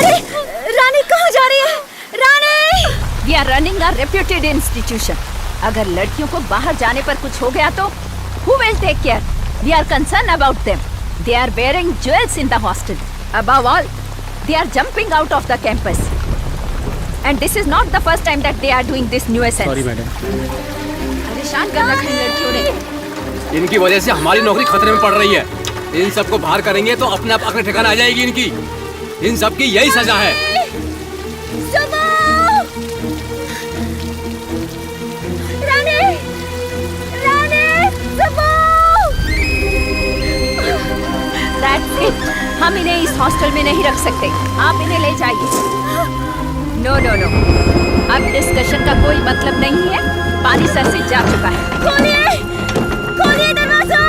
अरे रानी कहाँ जा रही है? रानी! We are running a reputed institution. अगर लड़कियों को बाहर जाने पर कुछ हो गया तो who will take care? We are concerned about them. They are wearing jewels in the hostel. Above all, they are jumping out of the campus. And this is not the first time that they are doing this nuisance. Sorry, madam. परेशान कर रखा है लड़कियों ने। इनकी वजह से हमारी नौकरी खतरे में पड़ रही है। इन सबको बाहर करेंगे तो अपने आप अपने ठिकाना आ जाएगी इनकी। इन सब की यही सजा है। रानी! रानी! That's it. हम इन्हें इस हॉस्टल में नहीं रख सकते। आप इन्हें ले जाइए। नो नो नो, अब डिस्कशन का कोई मतलब नहीं है। पानी सर से जा चुका है। खोलिए! खोलिए दरवाजा!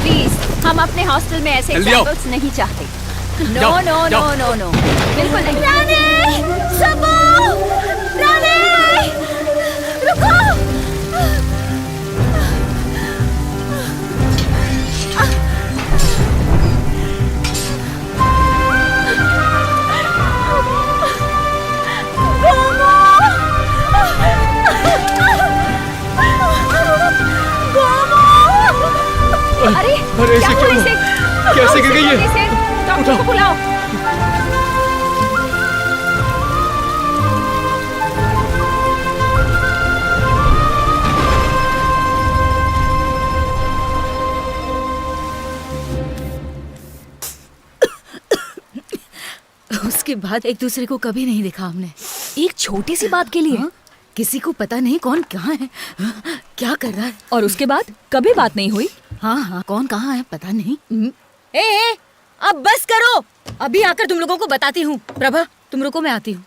प्लीज, हम अपने हॉस्टल में ऐसे एग्जाम्पल्स नहीं चाहते। No no no no no, बिल्कुल नहीं। रानी! सबू! रानी! रुको! अरे ऐसे क्यों? कैसे गिर गई ये? डॉक्टर को बुलाओ। उसके बाद एक दूसरे को कभी नहीं देखा हमने। एक छोटी सी बात के लिए हाँ? किसी को पता नहीं कौन कहाँ है, क्या कर रहा है। और उसके बाद कभी बात नहीं हुई। हाँ हाँ, कौन कहाँ है पता नहीं। ए, अब बस करो। अभी आकर तुम लोगों को बताती हूँ। प्रभा, तुम रुको, मैं आती हूँ।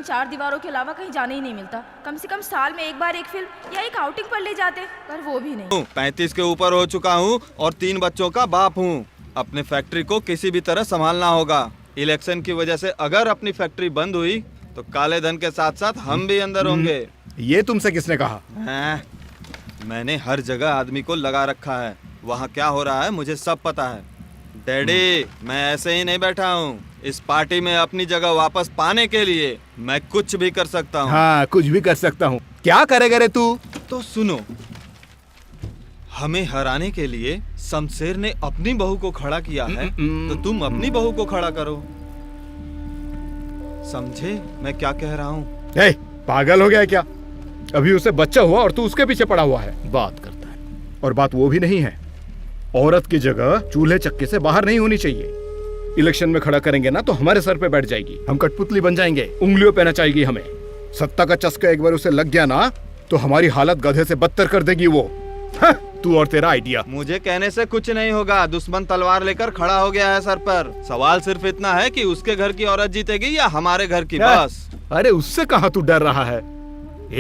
चार दीवारों के अलावा कहीं जाने ही नहीं मिलता। कम से कम साल में एक बार एक फिल्म या एक आउटिंग पर ले जाते, पर वो भी नहीं। 35 के ऊपर हो चुका हूँ और 3 बच्चों का बाप हूँ। अपने फैक्ट्री को किसी भी तरह संभालना होगा। इलेक्शन की वजह से अगर अपनी फैक्ट्री बंद हुई तो काले धन के साथ साथ हम भी अंदर होंगे। ये तुमसे किसने कहा? मैंने हर जगह आदमी को लगा रखा है। वहाँ क्या हो रहा है मुझे सब पता है। डैडी, मैं ऐसे ही नहीं बैठा हूँ। इस पार्टी में अपनी जगह वापस पाने के लिए मैं कुछ भी कर सकता हूँ। हाँ, कुछ भी कर सकता हूँ। क्या करेगा रे तू? तो सुनो, हमें हराने के लिए शमशेर ने अपनी बहू को खड़ा किया है, तो तुम अपनी बहू को खड़ा करो। समझे मैं क्या कह रहा हूँ? पागल हो गया है क्या? अभी उसे बच्चा हुआ और तू उसके पीछे पड़ा हुआ है। बात करता है। और बात वो भी नहीं है। औरत की जगह चूल्हे चक्के से बाहर नहीं होनी चाहिए। इलेक्शन में खड़ा करेंगे ना तो हमारे सर पे बैठ जाएगी। हम कठपुतली बन जाएंगे, उंगलियों पे नचाएगी हमें। सत्ता का चस्का एक बार उसे लग गया ना तो हमारी हालत गधे से बदतर कर देगी वो। तू और तेरा आइडिया। मुझे कहने से कुछ नहीं होगा। दुश्मन तलवार लेकर खड़ा हो गया है सर पर। सवाल सिर्फ इतना है कि उसके घर की औरत जीतेगी या हमारे घर की, बस। अरे उससे कहाँ तू डर रहा है?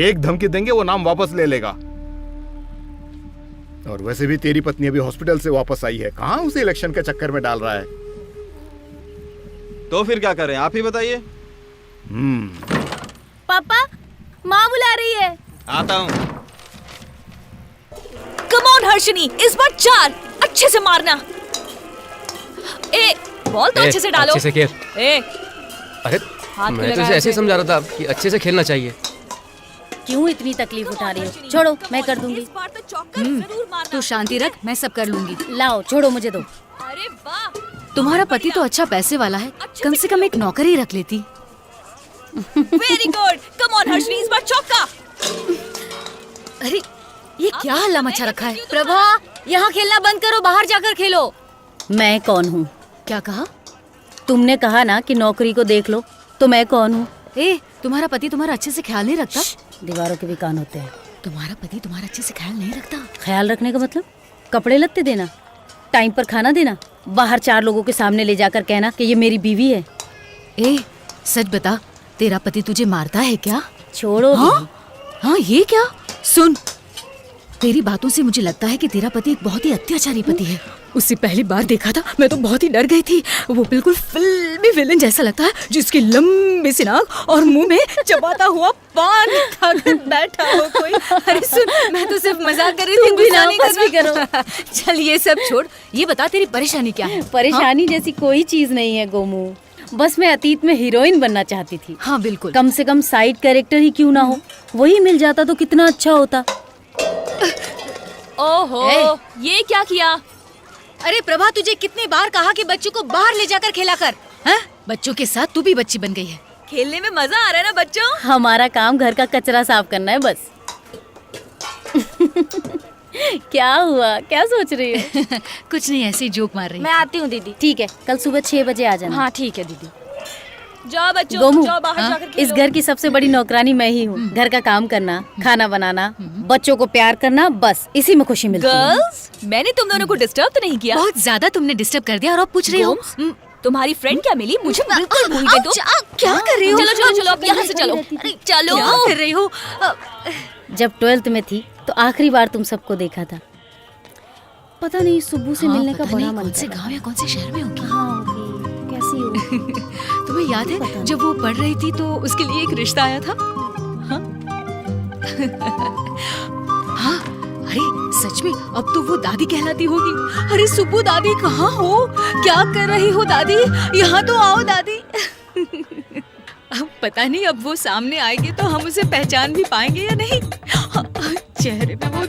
एक धमकी देंगे वो नाम वापस ले लेगा। और वैसे भी तेरी पत्नी अभी हॉस्पिटल से वापस आई है, कहाँ उसे इलेक्शन के चक्कर में डाल रहा है? तो फिर क्या करें, आप ही बताइए। पापा, माँ बुला रही है। आता हूँ। कम ऑन हर्षिनी, इस बार 4 अच्छे से मारना। बॉल तो अच्छे से डालो। अच्छे से खेल। अरे हाथ मैं तो इसे ऐसे ही समझा रहा था कि अच्छे से खेलना चाहिए। क्यों इतनी तकलीफ उठा रही हो? छोड़ो, मैं कर दूंगी। इस बार तो चौका जरूर मारना। तू शांति रख, मैं सब कर लूंगी। लाओ, छोड़ो, मुझे दो। अरे वाह, तुम्हारा पति तो अच्छा पैसे वाला है, कम से कम एक नौकर ही रख लेती। Very good. Come on Harshini, इस बार चौका। अरे ये क्या हल्ला मचा रखा है? प्रभा, यहाँ खेलना बंद करो, बाहर जाकर खेलो। मैं कौन हूँ? क्या कहा? तुमने कहा ना कि नौकरी को देख लो, तो मैं कौन हूँ? तुम्हारा पति तुम्हारा अच्छे से ख्याल नहीं रखता? दीवारों के भी कान होते हैं। तुम्हारा पति तुम्हारा अच्छे से ख्याल नहीं रखता? ख्याल रखने का मतलब कपड़े लत्ते देना, टाइम पर खाना देना, बाहर 4 लोगों के सामने ले जाकर कहना कि ये मेरी बीवी है। ए, सच बता, तेरा पति तुझे मारता है क्या? छोड़ो। हाँ, ये क्या? सुन, तेरी बातों से मुझे लगता है कि तेरा पति एक बहुत ही अत्याचारी पति है। उससे पहली बार देखा था मैं तो बहुत ही डर गई थी। वो बिल्कुल फिल्मी विलेन जैसा लगता है, जिसकी लंबी सी नाक और मुंह में चबाता हुआ पान खाकर बैठा हो कोई। अरे सुन, मैं तो सिर्फ मजाक कर रही थी, गुस्सा नहीं करना। चल ये सब छोड़, ये बता तेरी परेशानी क्या है? परेशानी जैसी कोई चीज नहीं है गोमू, बस मैं अतीत में हीरोइन बनना चाहती थी। हाँ बिल्कुल। कम से कम साइड कैरेक्टर ही क्यों ना हो, वही मिल जाता तो कितना अच्छा होता। ओहो, ये क्या किया? अरे प्रभा, तुझे कितनी बार कहा कि बच्चों को बाहर ले जाकर खेला कर। हाँ? बच्चों के साथ तू भी बच्ची बन गई है। खेलने में मजा आ रहा है ना बच्चों? हमारा काम घर का कचरा साफ करना है बस। क्या हुआ, क्या सोच रही हो? कुछ नहीं, ऐसे ही जोक मार रही मैं आती हूँ दीदी। ठीक है, कल सुबह 6 बजे आ जाना। हाँ ठीक है दीदी। जाओ बच्चों, गोमू, जाओ बाहर जाकर खेलो। इस घर की सबसे बड़ी नौकरानी मैं ही हूँ। घर का काम करना, खाना बनाना, बच्चों को प्यार करना, बस इसी में खुशी मिलती है। गर्ल्स, मैंने तुम दोनों को डिस्टर्ब तो नहीं किया? बहुत ज्यादा तुमने डिस्टर्ब कर दिया और अब पूछ रही हो। तुम्हारी फ्रेंड क्या मिली? मुझे बिल्कुल भूल गई तुम। क्या कर रही हो? चलो चलो चलो, अब यहाँ से चलो। अरे चलो। क्या कर रही हो? जब 12th में थी तो आखिरी बार तुम सबको देखा था। पता नहीं सुब्बू से मिलने का बड़ा मन कौन से था। गांव या कौन से शहर में होगी? हाँ होगी, कैसी हो? तुम्हें याद है जब वो पढ़ रही थी तो उसके लिए एक रिश्ता आया था? हाँ? हाँ, अरे सच में अब तो वो दादी कहलाती होगी। अरे सुब्बू दादी कहाँ हो? क्या कर रही हो दादी? यहाँ तो आओ दादी। अब पता नहीं अब वो सामने आएंगे तो हम उसे पहचान भी पाएंगे या नहीं। चेहरे पे वो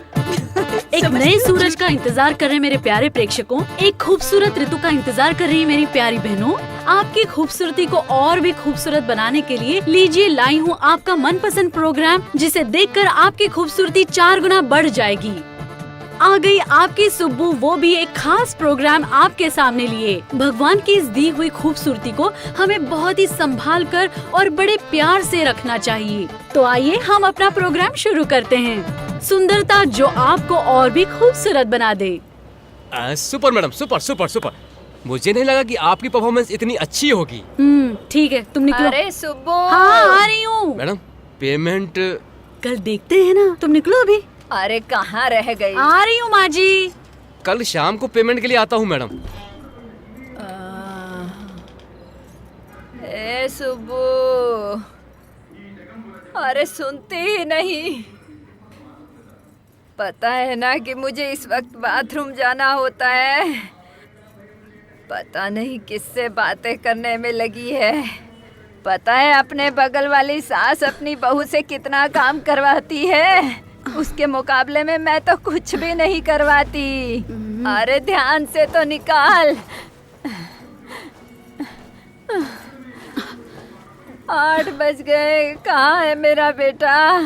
एक नए सूरज का इंतजार कर रहे मेरे प्यारे प्रेक्षकों, एक खूबसूरत ऋतु का इंतजार कर रही मेरी प्यारी बहनों। आपकी खूबसूरती को और भी खूबसूरत बनाने के लिए लीजिए लाई हूँ आपका मनपसंद प्रोग्राम, जिसे देखकर आपकी खूबसूरती 4 गुना बढ़ जाएगी। आ गई आपकी सुब्बू, वो भी एक खास प्रोग्राम आपके सामने लिए। भगवान की इस दी हुई खूबसूरती को हमें बहुत ही संभाल कर और बड़े प्यार से रखना चाहिए। तो आइए हम अपना प्रोग्राम शुरू करते हैं। सुंदरता जो आपको और भी खूबसूरत बना दे। Super madam, super super super. मुझे नहीं लगा कि आपकी परफॉर्मेंस इतनी अच्छी होगी। ठीक है, तुम निकलो। अरे सुब्बू। हाँ आ रही हूँ। मैडम पेमेंट कल देखते हैं ना, तुम निकलो अभी। अरे कहाँ रह गई? आ रही हूँ माँ जी। कल शाम को पेमेंट के लिए आता हूँ मैडम। ए सुब्बू, अरे सुनती ही नहीं। पता है ना कि मुझे इस वक्त बाथरूम जाना होता है। पता नहीं किससे बातें करने में लगी है। पता है अपने बगल वाली सास अपनी बहू से कितना काम करवाती है, उसके मुकाबले में मैं तो कुछ भी नहीं करवाती। अरे ध्यान से तो निकाल। 8 बज गए। कहाँ है मेरा बेटा?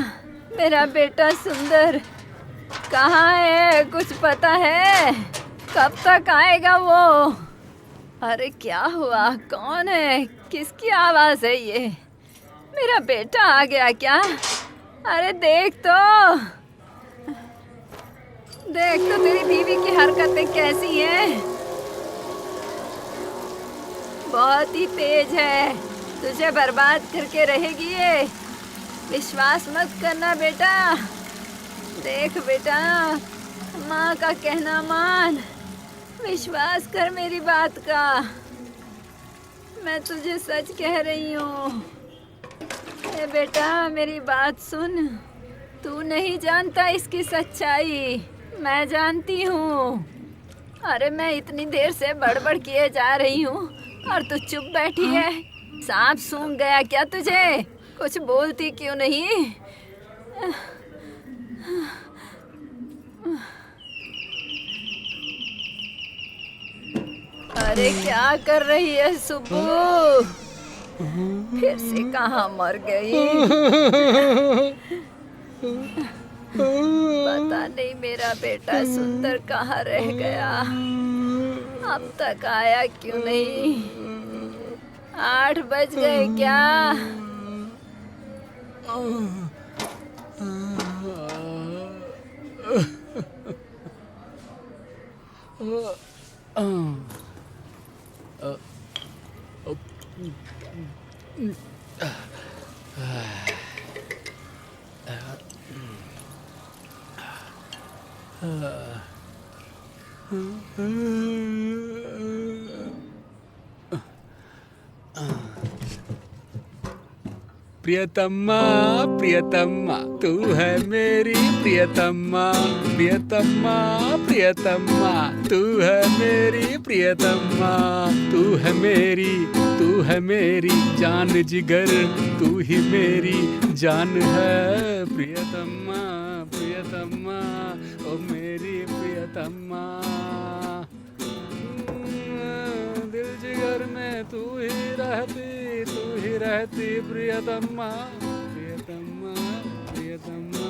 मेरा बेटा सुंदर कहाँ है? कुछ पता है? कब तक आएगा वो? अरे क्या हुआ? कौन है? किसकी आवाज़ है ये? मेरा बेटा आ गया क्या? अरे देख तो तेरी बीवी की हरकतें कैसी हैं। बहुत ही तेज है, तुझे बर्बाद करके रहेगी ये। विश्वास मत करना बेटा। देख बेटा, माँ का कहना मान, विश्वास कर मेरी बात का। मैं तुझे सच कह रही हूँ। ए बेटा मेरी बात सुन, तू नहीं जानता इसकी सच्चाई, मैं जानती हूँ। अरे मैं इतनी देर से बड़बड़ किए जा रही हूँ और तू चुप बैठी है। सांप सूंघ गया क्या तुझे? कुछ बोलती क्यों नहीं? अरे क्या कर रही है सुब्बू? फिर से कहाँ मर गई? पता नहीं मेरा बेटा सुंदर कहाँ रह गया, अब तक आया क्यों नहीं? 8 बज गए क्या? प्रियतमा प्रियतमा तू है मेरी प्रियतमा, प्रियतमा प्रियतमा तू है मेरी प्रियतमा, तू है मेरी जान जिगर, तू ही मेरी जान है प्रियतमा, प्रियतमा ओ मेरी प्रियतमा। दिल जिगर में तू ही रहती प्रियतमा, प्रियतमा प्रियतमा।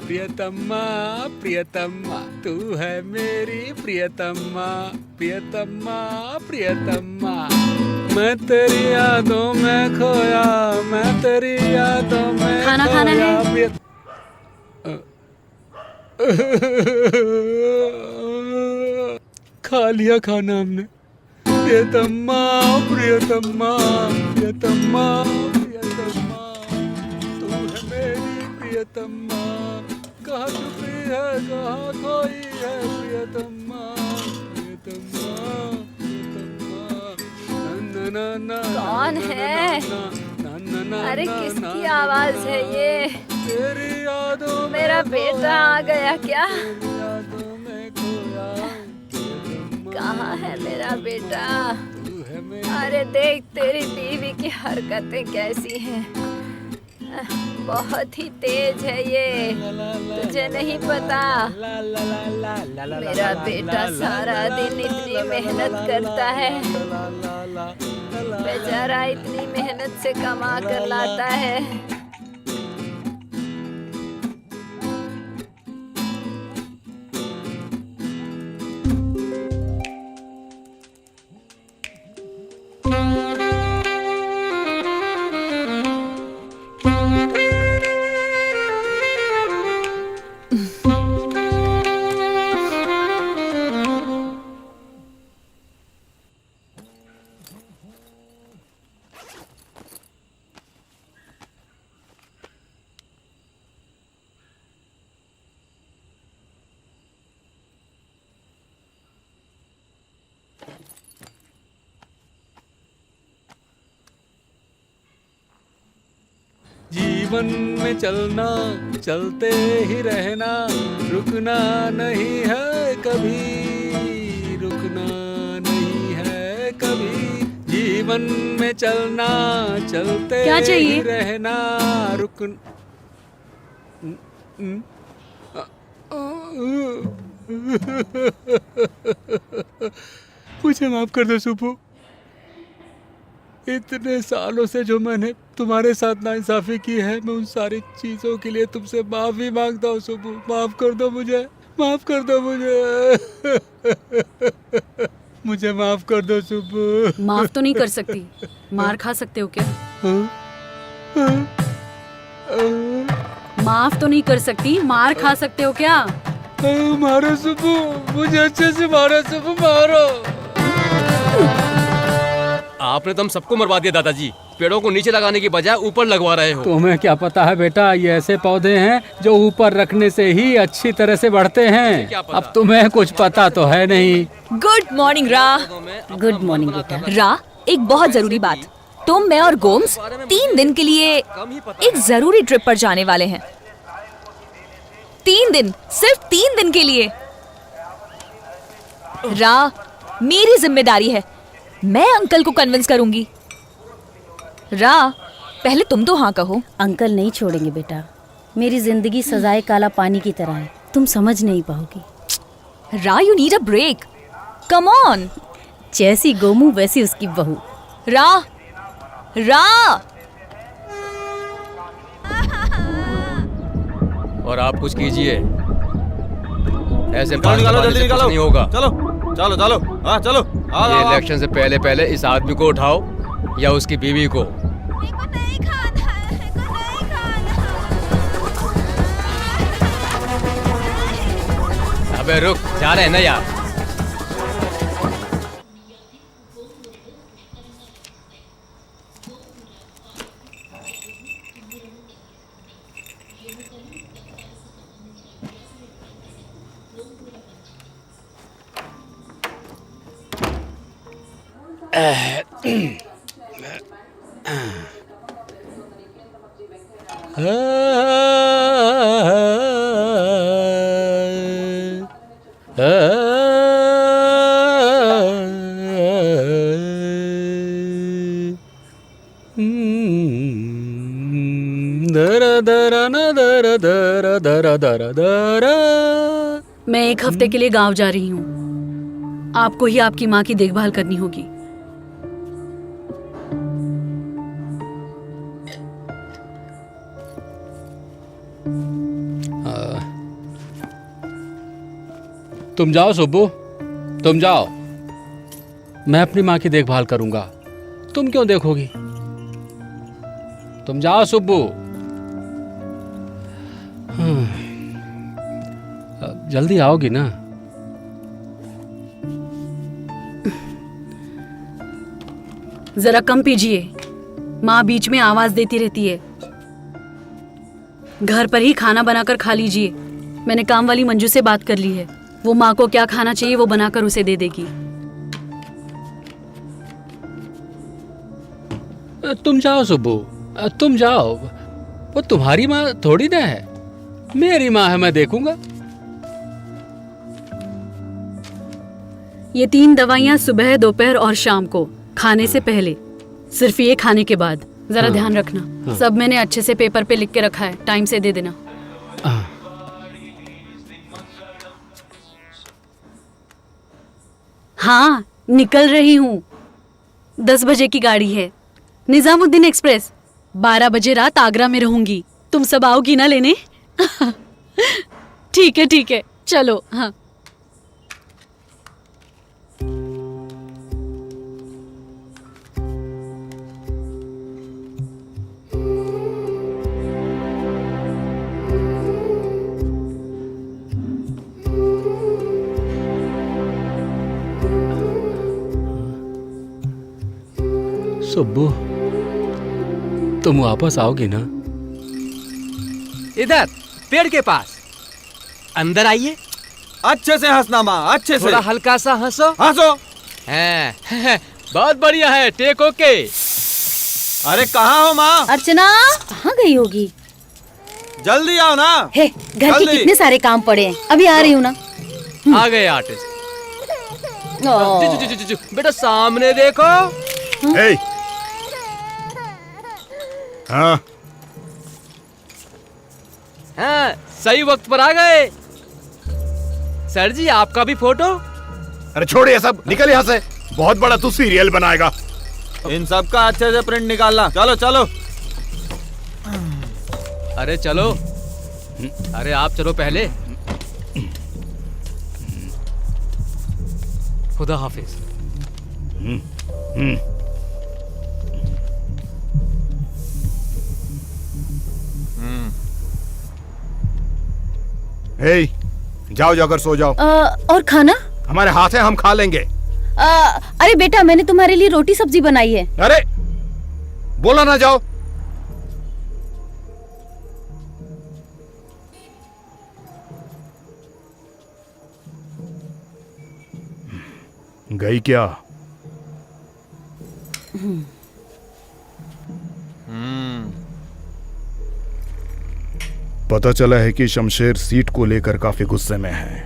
प्रियतमा प्रियतमा तू है मेरी प्रियतमा, प्रियतमा प्रियतमा। मैं तेरी यादों में खोया, मैं तेरी यादों में खाना खाना है? खा लिया खाना हमने। प्रियतमा प्रियतमा प्रियतमा प्रियतमा तू है मेरी प्रियतमा, कहाँ छुपी है कहाँ खोई है प्रियतमा, प्रियतमा प्रियतमा। ना ना कौन है? अरे किसकी आवाज है ये? तेरी यादों में मेरा बेटा आ गया क्या? यादों में खोया प्रियतमा, कहाँ है मेरा बेटा? तू है मेरी। अरे देख तेरी बीवी की हरकतें कैसी हैं, बहुत ही तेज है ये, तुझे नहीं पता? मेरा बेटा सारा दिन इतनी मेहनत करता है, बेचारा इतनी मेहनत से कमा कर लाता है। जीवन में चलना चलते ही रहना, रुकना नहीं है कभी, रुकना नहीं है कभी। जीवन में चलना चलते क्या चाहिए? ही रहना, रुकना। मुझे माफ कर दो सुबह, इतने सालों से जो मैंने तुम्हारे साथ नाइंसाफी की है, मैं उन सारी चीजों के लिए तुमसे माफी मांगता हूँ सुबह। माफ कर दो मुझे, माफ कर दो मुझे। मुझे माफ कर दो सुबह। माफ तो नहीं कर सकती, मार खा सकते हो क्या? माफ तो नहीं कर सकती, मार खा सकते हो क्या? मारो सुबह, मुझे अच्छे से मारो सुबह, मारो। आपने तो हम सबको मरवा दिया दादाजी, पेड़ों को नीचे लगाने की बजाय ऊपर लगवा रहे हो। तुम्हें क्या पता है बेटा, ये ऐसे पौधे हैं जो ऊपर रखने से ही अच्छी तरह से बढ़ते हैं। अब तुम्हें कुछ पता तो है नहीं। गुड मॉर्निंग रा। गुड मॉर्निंग बेटा। रा, एक बहुत जरूरी बात, तुम, मैं और गोम्स 3 दिन के लिए एक जरूरी ट्रिप पर जाने वाले हैं। 3 दिन, सिर्फ 3 दिन के लिए। रा, मेरी जिम्मेदारी है, मैं अंकल को कन्विंस करूंगी। रा, पहले तुम तो हाँ कहो। अंकल नहीं छोड़ेंगे बेटा। मेरी जिंदगी सजाए काला पानी की तरह है, तुम समझ नहीं पाओगी। रा, you need a break, come on. जैसी गोमू वैसी उसकी बहू। रा, रा। और आप कुछ कीजिए, ऐसे निकालो, जल्दी निकालो। नहीं होगा। चलो चलो चलो, हाँ चलो। ये इलेक्शन से पहले पहले इस आदमी को उठाओ या उसकी बीवी को। अबे रुक, जा रहे हैं ना यार। मैं 1 हफ्ते के लिए गांव जा रही हूँ। आपको ही आपकी माँ की देखभाल करनी होगी। तुम जाओ सुब्बू, तुम जाओ। मैं अपनी माँ की देखभाल करूंगा, तुम क्यों देखोगी? तुम जाओ सुब्बू। जल्दी आओगी ना? जरा कम पीजिए, माँ बीच में आवाज देती रहती है। घर पर ही खाना बनाकर खा लीजिए। मैंने काम वाली मंजू से बात कर ली है, वो माँ को क्या खाना चाहिए वो बनाकर उसे दे देगी। तुम जाओ सुब्बू, तुम जाओ। वो तुम्हारी माँ थोड़ी ना है, मेरी माँ है, मैं देखूंगा। ये 3 दवाइयाँ सुबह, दोपहर और शाम को, खाने से पहले, सिर्फ ये खाने के बाद। जरा ध्यान रखना। सब मैंने अच्छे से पेपर पे लिख के रखा है, टाइम से दे देना। हाँ, निकल रही हूँ। 10 बजे की गाड़ी है, निजामुद्दीन एक्सप्रेस। 12 बजे रात आगरा में रहूंगी। तुम सब आओगी ना लेने? ठीक है, चलो। हाँ। सुब्बू, तुम वापस आओगी ना? इधर पेड़ के पास, अंदर आइए। अच्छे से हंसना माँ, अच्छे से। थोड़ा हल्का सा हंसो। हंसो। हैं, बहुत बढ़िया है, टेक ओके। अरे कहाँ हो माँ? अर्चना कहाँ गई होगी? जल्दी आओ ना। हे, घर के कितने सारे काम पड़े हैं, अभी आ रही हूँ ना। आ गए आर्टिस्ट। बेटा सामने देखो। हे। हाँ। हाँ, सही वक्त पर आ गए। सर जी, आपका भी फोटो। अरे छोड़ ये सब, निकल यहाँ से। बहुत बड़ा तू सीरियल बनाएगा। इन सब का अच्छे से प्रिंट निकालना। चलो चलो। अरे चलो, अरे आप चलो पहले। खुदा हाफिज। हे, जाओ जाकर सो जाओ। और खाना? हमारे हाथ है, हम खा लेंगे। अरे बेटा, मैंने तुम्हारे लिए रोटी सब्जी बनाई है। अरे बोला ना जाओ। गई क्या? पता चला है कि शमशेर सीट को लेकर काफी गुस्से में है।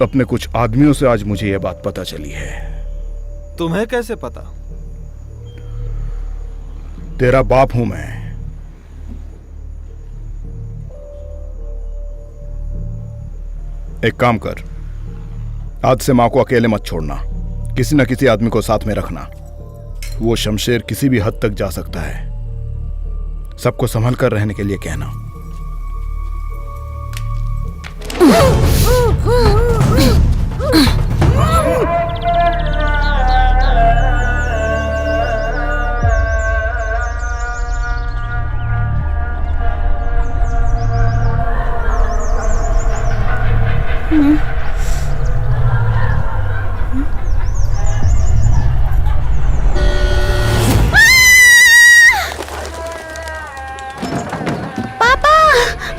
अपने कुछ आदमियों से आज मुझे यह बात पता चली है। तुम्हें कैसे पता? तेरा बाप हूं मैं। एक काम कर, आज से मां को अकेले मत छोड़ना, किसी न किसी आदमी को साथ में रखना। वो शमशेर किसी भी हद तक जा सकता है, सबको संभल कर रहने के लिए कहना।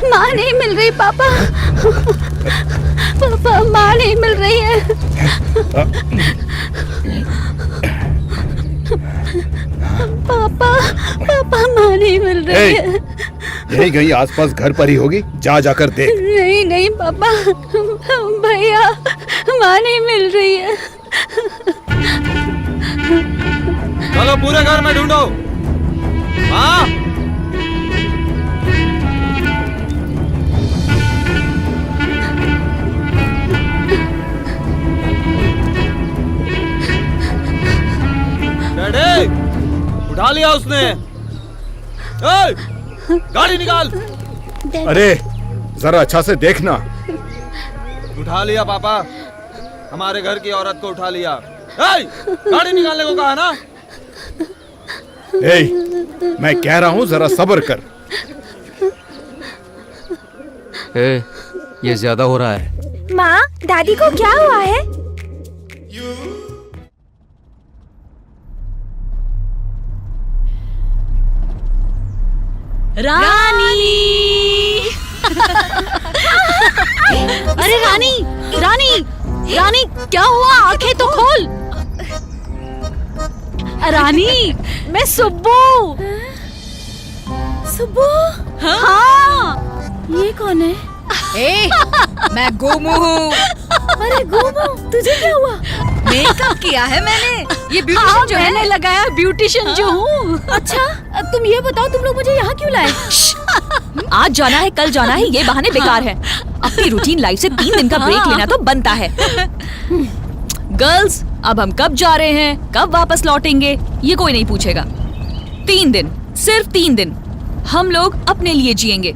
माँ नहीं मिल रही पापा। पापा माँ नहीं मिल रही है। पापा पापा माँ नहीं मिल रही है। यही कहीं आसपास घर पर ही होगी, जा जाकर देख। नहीं नहीं पापा, भैया माँ नहीं मिल रही है। चलो पूरे घर में ढूंढो। माँ, डैडी, उठा लिया उसने। ए, गाड़ी निकाल। अरे जरा अच्छा से देखना। उठा लिया पापा, हमारे घर की औरत को उठा लिया। ए, गाड़ी निकालने को कहा ना। ए, मैं कह रहा हूँ जरा सब्र कर। ये ज्यादा हो रहा है। माँ, दादी को क्या हुआ है? रानी। अरे रानी, रानी, रानी क्या हुआ? आंखें तो खोल। रानी, मैं सुब्बू। सुब्बू? हाँ। ये कौन है? ए, मैं गोमू हूँ। अरे गोमू, तुझे क्या हुआ? मेकअप किया है मैंने। ये ब्यूटिशियन जो मैंने लगाया, ब्यूटिशियन जो हूँ। अच्छा, अब तुम ये बताओ, तुम लोग मुझे यहाँ क्यों लाए? आज जाना है, कल जाना है, ये बहाने बेकार है। अपनी रूटीन लाइफ से 3 दिन का ब्रेक लेना तो बनता है। गर्ल्स, अब हम कब जा रहे हैं, कब वापस लौटेंगे, ये कोई नहीं पूछेगा। 3 दिन, सिर्फ 3 दिन हम लोग अपने लिए जिएंगे,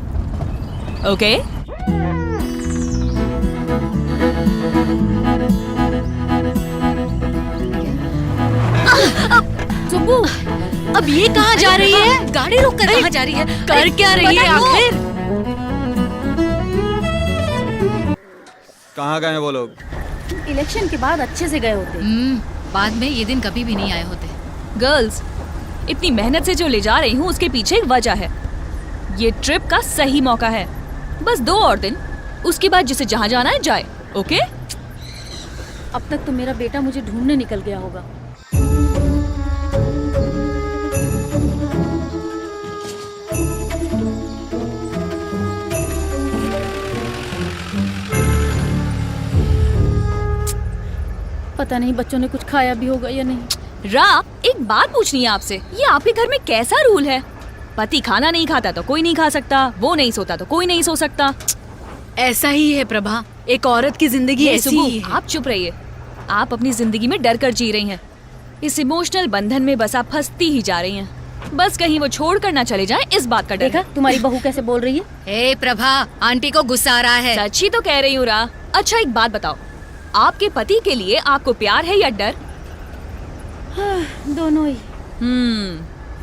ओके? सुब्बू, अब ये कहाँ जा रही है? गाड़ी रोक कर कहाँ जा रही है? कर क्या रही है आखिर? कहाँ गए वो लोग? इलेक्शन के बाद अच्छे से गए होते। बाद में ये दिन कभी भी नहीं आए होते। गर्ल्स, इतनी मेहनत से जो ले जा रही हूँ उसके पीछे एक वजह है। ये ट्रिप का सही मौका है। बस 2 और दिन, उसके बाद जिसे जहाँ जाना है जाए, ओके? अब तक तो मेरा बेटा मुझे ढूंढने निकल गया होगा। पता नहीं बच्चों ने कुछ खाया भी होगा या नहीं। रा, एक बात पूछनी है आपसे, ये आपके घर में कैसा रूल है? पति खाना नहीं खाता तो कोई नहीं खा सकता, वो नहीं सोता तो कोई नहीं सो सकता। ऐसा ही है प्रभा, एक औरत की जिंदगी ऐसी ही है। आप चुप रहिए। आप अपनी जिंदगी में डर कर जी रही हैं। इस इमोशनल बंधन में बस आप फंसती ही जा रही हैं। बस कहीं वो छोड़ कर ना चले जाएं, इस बात का डर। देखा तुम्हारी बहू कैसे बोल रही है। ए प्रभा, आंटी को गुस्सा आ रहा है। सच ही तो कह रही हूँ रा। अच्छा एक बात बताओ, आपके पति के लिए आपको प्यार है या डर? दोनों ही।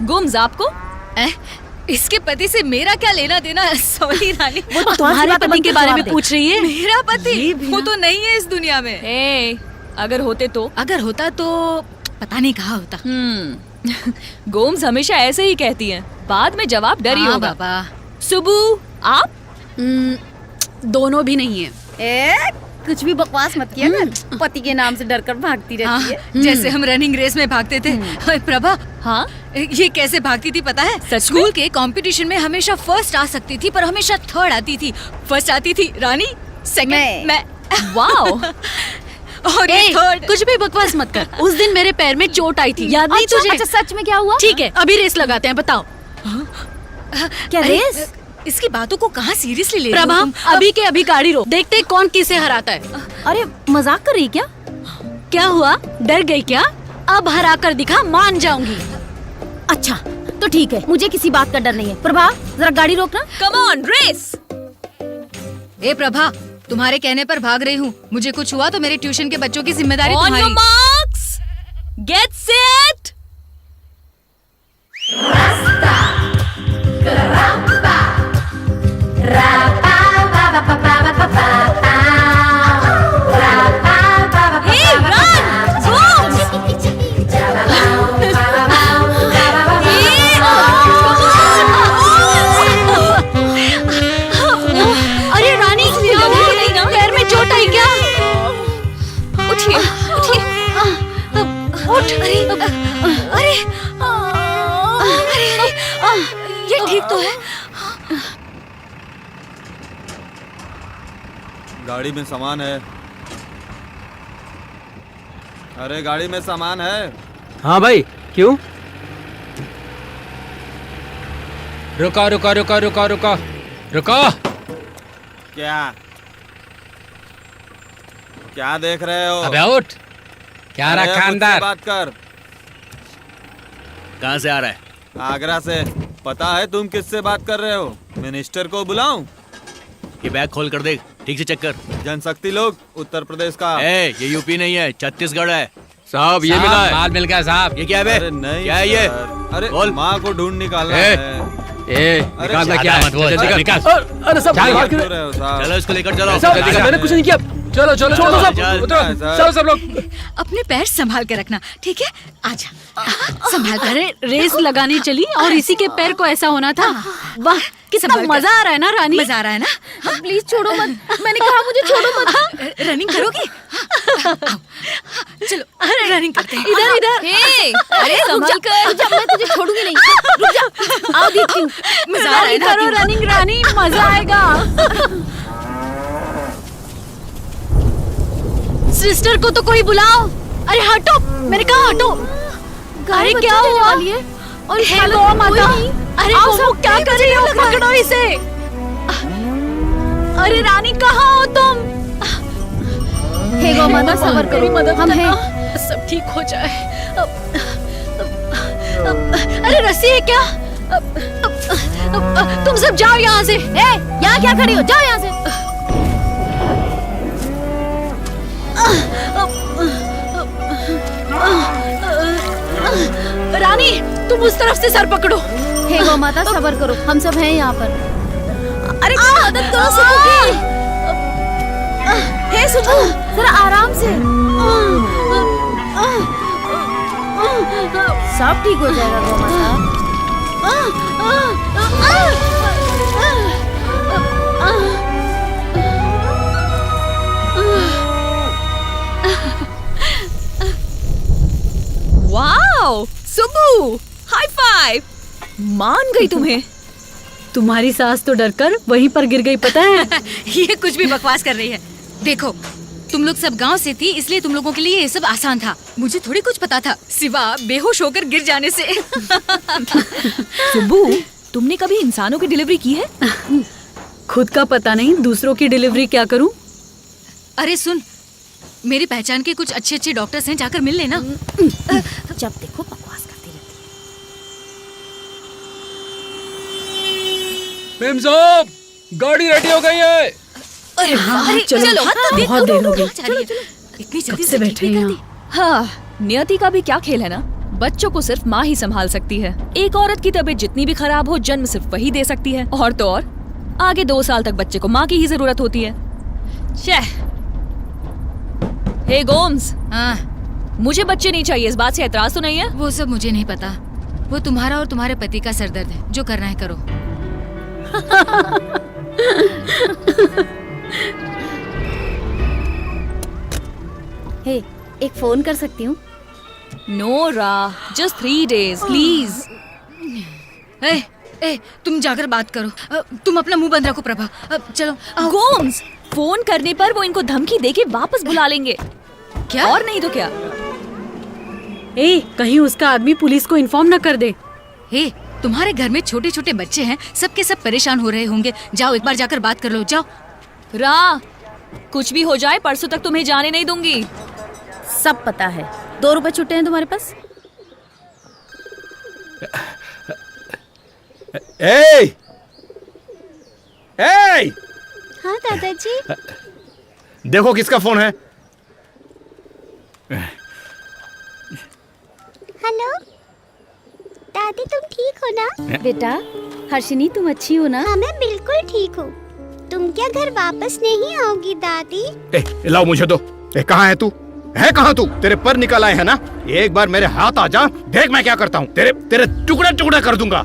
गुम्स आपको? इसके पति से मेरा क्या लेना देना? सॉरी रानी, वो तुम्हारे पति के बारे में पूछ रही है। मेरा पति वो तो नहीं है इस दुनिया में। ए, अगर होते तो? अगर होता तो पता नहीं कहाँ होता। गोम्स हमेशा ऐसे ही कहती हैं, बाद में जवाब डर ही होगा। बाबा। सुबू, आप? दोनों भी नहीं है। कुछ भी बकवास मत किया कर। पति के नाम से डरकर भागती रहती है। जैसे हम रनिंग रेस में भागते थे। प्रभा, हाँ, ये कैसे भागती थी पता है? स्कूल के कंपटीशन में हमेशा फर्स्ट आ सकती थी, पर हमेशा थर्ड आती थी। फर्स्ट आती थी रानी, सेकंड मैं। वाओ। और कुछ भी बकवास मत कर। उस दिन मेरे पैर में चोट आई थी, याद नहीं तुझे? अच्छा सच में क्या हुआ? ठीक है, अभी रेस लगाते हैं, बताओ। क्या रेस? इसकी बातों को कहाँ सीरियसली ले रही हो प्रभा, तुम? अभी के अभी गाड़ी रोक, देखते हैं कौन किसे हराता है। अरे मजाक कर रही क्या? क्या हुआ, डर गई क्या? अब हरा कर दिखा, मान जाऊंगी। अच्छा तो ठीक है, मुझे किसी बात का डर नहीं है। प्रभा जरा गाड़ी रोकना। Come on, race. ए प्रभा, तुम्हारे कहने पर भाग रही हूँ। मुझे कुछ हुआ तो मेरे ट्यूशन के बच्चों की जिम्मेदारी ऑन योर तुम्हारी। Marks, get set. अरे रानी, पैर में चोट आई क्या? उठिए, उठिए। उठ। अरे ये ठीक तो है? गाड़ी में सामान है। अरे गाड़ी में सामान है। हाँ भाई, क्यों? रुका रुका रुका रुका रुका रुका। क्या क्या देख रहे हो? अबे उठ। क्या अरे रखा मुझसे अंदर? बात कर। कहाँ से आ रहा है? आगरा से। पता है तुम किससे बात कर रहे हो? मिनिस्टर को बुलाऊं? ये बैग खोल कर देख, ठीक से चेक कर। जनशक्ति लोग, उत्तर प्रदेश का। ये यूपी नहीं है, छत्तीसगढ़ है। साहब ये मिला है। माल मिल गया साहब। ये क्या है बे? अरे नहीं क्या है ये? सर। अरे बोल। माँ को ढूंढ निकालना ए, है। निकालना क्या है? जल्दी निकाल। अरे सब चल, क्यों रहे हो साहब? चलो इसको लेकर चलो। साहब, मैंने कुछ नहीं किया। चलो चलो छोड़ो सब, उतरो। सर। सब लोग अपने पैर संभाल के रखना, ठीक है? आजा, संभाल कर। अरे रेस लगाने चली और इसी के पैर को ऐसा होना था। वाह, कितना संभाल कर। मजा आ रहा है ना रानी। मजा आ रहा है ना? प्लीज छोड़ो मत। मैंने कहा मुझे छोड़ो मत। रनिंग करोगी? आओ, चलो रनिंग करते हैं। इधर इधर। अरे संभल कर। रुक जा, मैं तुझे छोड़ूंगी नहीं। रुक जा, आओ देखती हूँ। मजा आ रहा है रनिंग ना? करो रनिंग रानी, मजा आएगा। सिस्टर को तो कोई बुलाओ। अरे हटो, मैंने कहा हटो। अरे क्या हुआ? और हे गौ माता, अरे वो क्या कर रही हो? पकड़ो इसे। अरे रानी कहाँ हो तुम? हे गौ माता, सब्र करो, मदद हम करना, हैं। सब ठीक हो जाए। अरे रस्सी है क्या? तुम सब जाओ यहाँ से। यहाँ क्या खड़ी हो? जाओ यहाँ से। रानी, तुम उस तरफ से सर पकड़ो। हे गौ माता, सब्र करो, हम सब हैं यहाँ पर। अरे मदद करो सुबू की। हे सुबू, जरा आराम से। सब ठीक हो जाएगा गौ माता। Wow, Subbu, high five. मान गई तुम्हें। तुम्हारी सास तो डरकर वहीं पर गिर गई, पता है? ये कुछ भी बकवास कर रही है। देखो, तुम लोग सब गांव से थी, इसलिए तुम लोगों के लिए ये सब आसान था। मुझे थोड़ी कुछ पता था, सिवा बेहोश होकर गिर जाने से। सुबू, तुमने कभी इंसानों की डिलीवरी की है? खुद का पता नहीं, दूसरों की डिलीवरी क्या करूं? अरे सुन, मेरी पहचान के कुछ अच्छे अच्छे डॉक्टर्स हैं, जाकर मिल लेना। जब देखो बकवास करती रहती। मेम साहब, गाड़ी रेडी हो गई है। अरे हाँ, चलो, बहुत देर हो गई। इतनी कब जल्दी से बैठे हैं यहाँ? हाँ, नियति का भी क्या खेल है ना। बच्चों को सिर्फ माँ ही संभाल सकती है। एक औरत की तबीयत जितनी भी खराब हो, जन्म सिर्फ वही दे सकती है। और तो और, आगे 2 साल तक बच्चे को माँ की ही जरूरत होती है। हे गोम्स, हाँ, मुझे बच्चे नहीं चाहिए, इस बात से एतराज तो नहीं है? वो सब मुझे नहीं पता। वो तुम्हारा और तुम्हारे पति का सरदर्द है। जो करना है करो। हे, एक फोन कर सकती हूँ? Nora, just 3 days, please. ए, तुम जाकर बात करो। तुम अपना मुंह बंद रखो प्रभा। चलो। गोम्स, फोन करने पर वो इनको धमकी देके वापस बुला लेंगे। क्या? और नहीं तो क्या। ए, कहीं उसका आदमी पुलिस को इन्फॉर्म न कर दे। हे, तुम्हारे घर में छोटे छोटे बच्चे हैं, सबके सब परेशान हो रहे होंगे। जाओ एक बार जाकर बात कर लो, जाओ। रा, कुछ भी हो जाए परसों तक तुम्हें जाने नहीं दूंगी। सब पता है। 2 रुपए छुट्टे हैं तुम्हारे पास? ए! ए! हाँ दादाजी। देखो किसका फोन है। हेलो दादी, तुम ठीक हो ना? बेटा हर्षिनी, तुम अच्छी हो ना? हाँ मैं बिल्कुल ठीक हूँ। तुम क्या घर वापस नहीं आओगी दादी? लाओ मुझे दो। कहाँ है तू? है कहाँ तू? तेरे पर निकल आए है ना? एक बार मेरे हाथ आ जा, देख मैं क्या करता हूँ। तेरे टुकड़े टुकड़े कर दूंगा।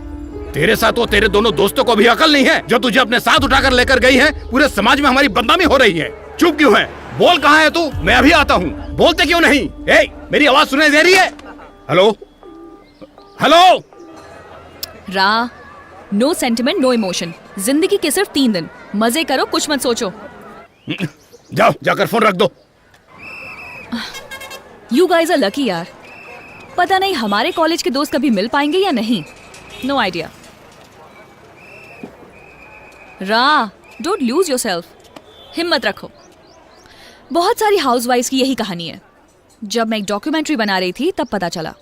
तेरे साथ वो तेरे दोनों दोस्तों को भी अकल नहीं है जो तुझे अपने साथ उठाकर लेकर गई है। पूरे समाज में हमारी बदनामी हो रही है। चुप क्यों है? बोल कहाँ है तू? मैं अभी आता हूँ। बोलते क्यों नहीं? मेरी आवाज सुनाई दे रही है? Hello hello. रा, नो सेंटिमेंट नो इमोशन। जिंदगी के सिर्फ 3 दिन, मजे करो, कुछ मत सोचो। जाओ जाकर फोन रख दो। यू गाइज आर लकी यार। पता नहीं हमारे कॉलेज के दोस्त कभी मिल पाएंगे या नहीं। No idea. रा, डोंट लूज योरसेल्फ। हिम्मत रखो। बहुत सारी हाउसवाइफ्स की यही कहानी है। जब मैं एक डॉक्यूमेंट्री बना रही थी तब पता चला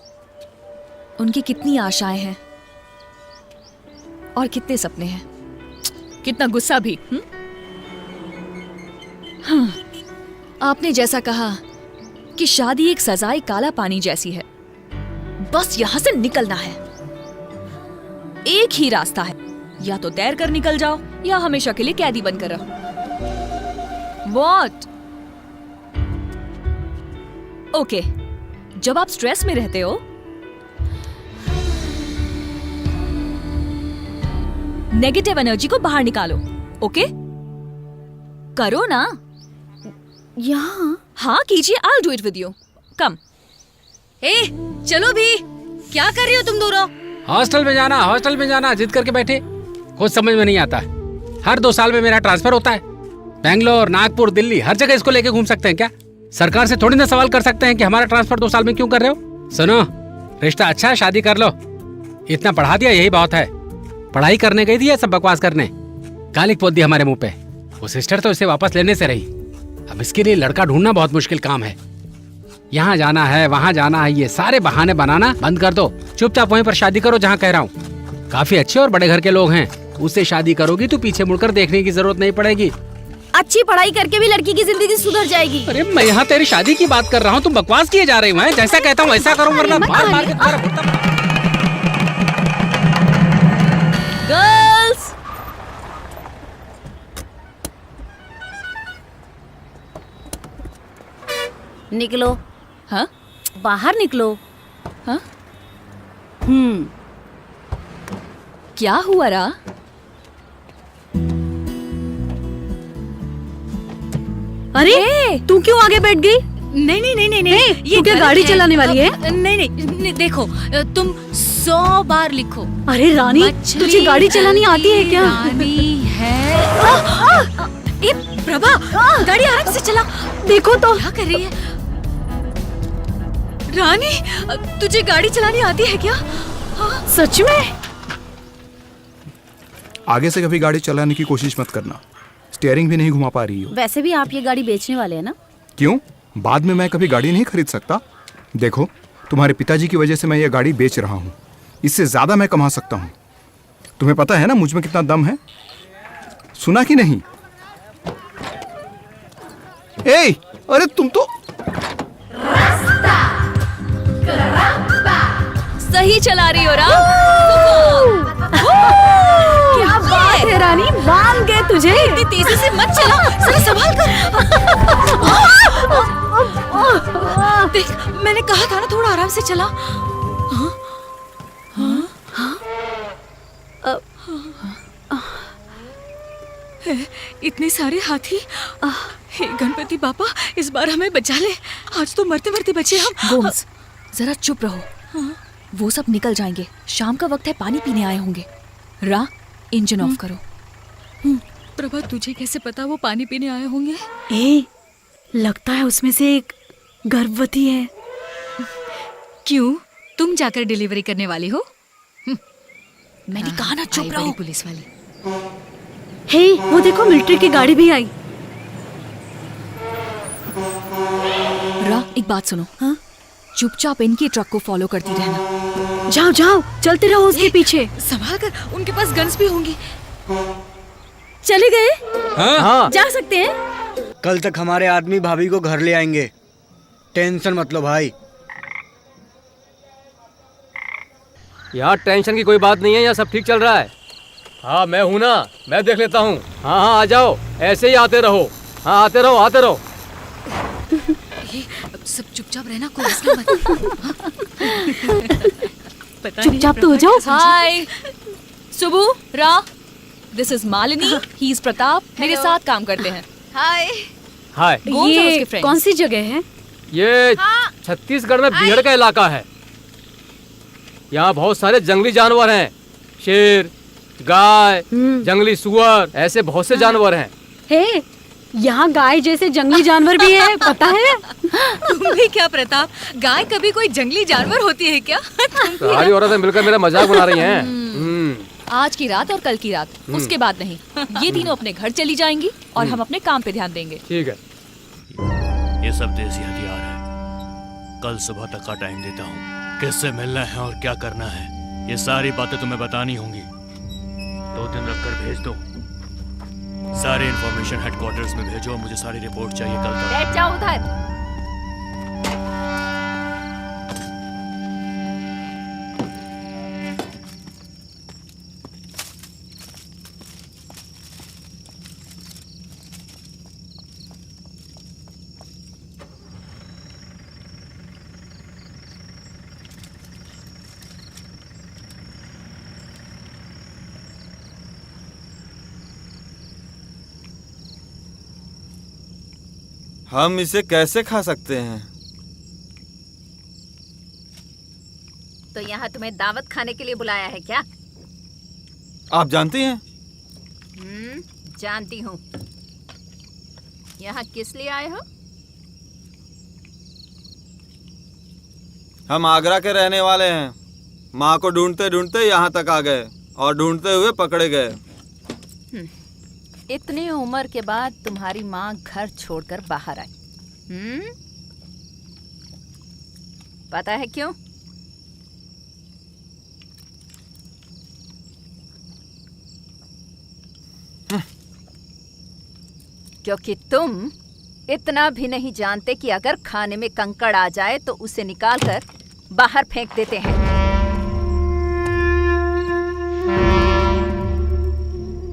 उनकी कितनी आशाएं हैं और कितने सपने हैं, कितना गुस्सा भी। हाँ, आपने जैसा कहा कि शादी एक सजाए काला पानी जैसी है। बस यहां से निकलना है। एक ही रास्ता है, या तो तैर कर निकल जाओ या हमेशा के लिए कैदी बनकर रहो। What? ओके, जब आप स्ट्रेस में रहते हो नेगेटिव एनर्जी को बाहर निकालो। ओके, करो ना। यहाँ? हाँ कीजिए, I'll do it with you. कम। चलो भी, क्या कर रही हो तुम दोनों? हॉस्टल में जाना जिद करके बैठे। कुछ समझ में नहीं आता। हर 2 साल में मेरा ट्रांसफर होता है। बेंगलोर, नागपुर, दिल्ली, हर जगह इसको लेके घूम सकते हैं क्या? सरकार से थोड़ी ना सवाल कर सकते हैं कि हमारा ट्रांसफर 2 साल में क्यों कर रहे हो? सुनो, रिश्ता अच्छा है, शादी कर लो। इतना पढ़ा दिया, यही बहुत है। पढ़ाई करने गई थी या सब बकवास करने? गालिक पोत दी हमारे मुंह पे। वो सिस्टर तो इसे वापस लेने से रही। अब इसके लिए लड़का ढूंढना बहुत मुश्किल काम है। यहाँ जाना है, वहाँ जाना है, ये सारे बहाने बनाना बंद कर दो। चुपचाप वहीं पर शादी करो जहाँ कह रहा हूँ। काफी अच्छे और बड़े घर के लोग हैं। उससे शादी करोगी तो पीछे मुड़कर देखने की जरूरत नहीं पड़ेगी। अच्छी पढ़ाई करके भी लड़की की जिंदगी सुधर जाएगी। अरे मैं यहाँ तेरी शादी की बात कर रहा हूँ, तुम बकवास किए जा रही हो। जैसा कहता हूँ वैसा करो, वरना मार मार के तुम्हारा कुत्ता। गर्ल्स, निकलो। हाँ? बाहर निकलो। हाँ? क्या हुआ रा? अरे तू क्यों आगे बैठ गई? नहीं, तू क्या गाड़ी चलाने वाली है? नहीं, देखो तुम 100 बार लिखो। अरे रानी, तुझे गाड़ी चलानी आती है क्या? रानी है। ए प्रभा, गाड़ी आराम से चला। देखो तो क्या कर रही है? रानी, तुझे गाड़ी चलानी आती है क्या? सच में? आगे से कभी गाड़ी चलाने की कोशिश मत करना। स्टीयरिंग भी नहीं घुमा पा रही हो। वैसे भी आप ये गाड़ी बेचने वाले हैं ना? क्यों? बाद में मैं कभी गाड़ी नहीं खरीद सकता? देखो, तुम्हारे पिताजी की वजह से मैं ये गाड़ी बेच रहा हूँ। इससे ज्यादा मैं कमा सकता हूँ। तुम्हें पता है ना मुझ में कितना दम है? सुना कि नहीं? अरे तुम तो सही चला रही हो रा। क्या बात है रानी, मान गए तुझे। इतनी तेजी से मत चला, जरा संभाल कर। देख, मैंने कहा था ना थोड़ा आराम से चला। इतने सारे हाथी। हे गणपति बापा, इस बार हमें बचा ले। आज तो मरते मरते बचे हम। गोम्स, जरा चुप रहो। वो सब निकल जाएंगे। शाम का वक्त है, पानी पीने आए होंगे। रा, इंजन ऑफ करो। प्रभा तुझे कैसे पता वो पानी पीने आए होंगे? ए, लगता है उसमें से एक गर्भवती है। क्यों, तुम जाकर डिलीवरी करने वाली हो? मैंने कहा ना चुप रहो। पुलिस वाली। हे, वो देखो मिलिट्री की गाड़ी भी आई। एक बात सुनो। हाँ? चुपचाप इनकी ट्रक को फॉलो करती रहना। जाओ जाओ, चलते रहो उसके पीछे। संभाल कर, उनके पास गन्स भी होंगी। चले गए? हाँ। जा सकते हैं? कल तक हमारे आदमी भाभी को घर ले आएंगे, टेंशन मत लो भाई। यहाँ टेंशन की कोई बात नहीं है, यहाँ सब ठीक चल रहा है। हाँ मैं हूँ ना, मैं देख लेता हूँ। हाँ हाँ आ जाओ, ऐसे ही आते रहो। हाँ आते रहो आते रहो। सब चुपचाप रहना, कोई हंसना मत। चुपचाप तो हो जाओ। हाय सुबु, रा, this is Malini, he is Pratap, मेरे साथ काम करते हैं। हाय हाय। ये कौन सी जगह है? ये छत्तीसगढ़ में बिहड़ का इलाका है। यहाँ बहुत सारे जंगली जानवर हैं, शेर, गाय, जंगली सुअर, ऐसे बहुत से जानवर हैं। हे, यहाँ गाय जैसे जंगली जानवर भी है, पता है? तुम भी क्या प्रताप, गाय कभी कोई जंगली जानवर होती है क्या? सारी औरतें मिलकर मेरा मजाक बना रही हैं। आज की रात और कल की रात, उसके बाद नहीं। ये तीनों अपने घर चली जाएंगी और हम अपने काम पे ध्यान देंगे। ठीक है। ये सब देसी हथियार है। कल सुबह तक का टाइम देता हूँ, किससे मिलना है और क्या करना है, ये सारी बातें तुम्हें बतानी होंगी। 2 दिन रखकर भेज दो। सारी इंफॉर्मेशन हेडक्वार्टर्स में भेजो, मुझे सारी रिपोर्ट चाहिए कल तक। बैठ जाओ उधर। हम इसे कैसे खा सकते हैं? तो यहाँ तुम्हें दावत खाने के लिए बुलाया है क्या? आप जानती हैं? जानती हूँ। यहाँ किस लिए आए हो? हम आगरा के रहने वाले हैं। माँ को ढूंढते ढूंढते यहाँ तक आ गए और ढूंढते हुए पकड़े गए। इतनी उम्र के बाद तुम्हारी माँ घर छोड़कर बाहर आई। पता है क्यों? क्योंकि तुम इतना भी नहीं जानते कि अगर खाने में कंकड़ आ जाए तो उसे निकालकर बाहर फेंक देते हैं।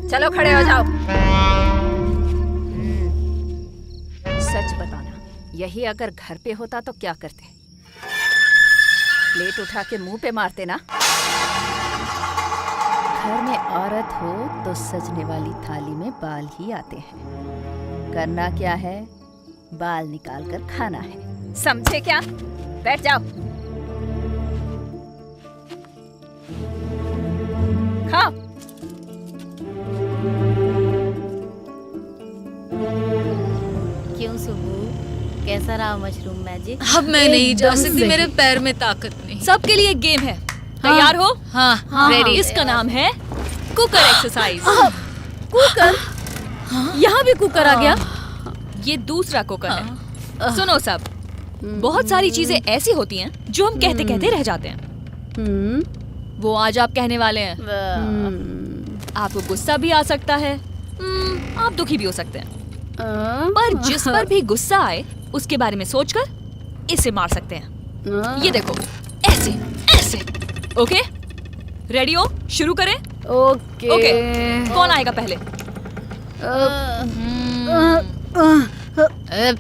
चलो खड़े हो जाओ। सच बताना, यही अगर घर पे होता तो क्या करते? प्लेट उठा के मुंह पे मारते ना? घर में औरत हो तो सजने वाली थाली में बाल ही आते हैं। करना क्या है? बाल निकाल कर खाना है। समझे क्या? बैठ जाओ। खाओ। क्यों सुबु, कैसा रहा मशरूम मैजिक? अब मैं नहीं जा सकती, मेरे पैर में ताकत नहीं। सबके लिए एक गेम है, तैयार हो? हाँ रेडी। इसका नाम है कुकर एक्सरसाइज। कुकर? यहाँ भी कुकर आ गया? ये दूसरा कुकर है। सुनो सब, बहुत सारी चीजें ऐसी होती हैं जो हम कहते कहते रह जाते हैं। वो आज आप कहने वाले हैं। आपको गुस्सा भी आ सकता है, आप दुखी भी हो सकते हैं। पर जिस पर भी गुस्सा आए उसके बारे में सोचकर इसे मार सकते हैं। ये देखो, ऐसे ऐसे। ओके, रेडी हो? शुरू करें? ओके। कौन आएगा पहले?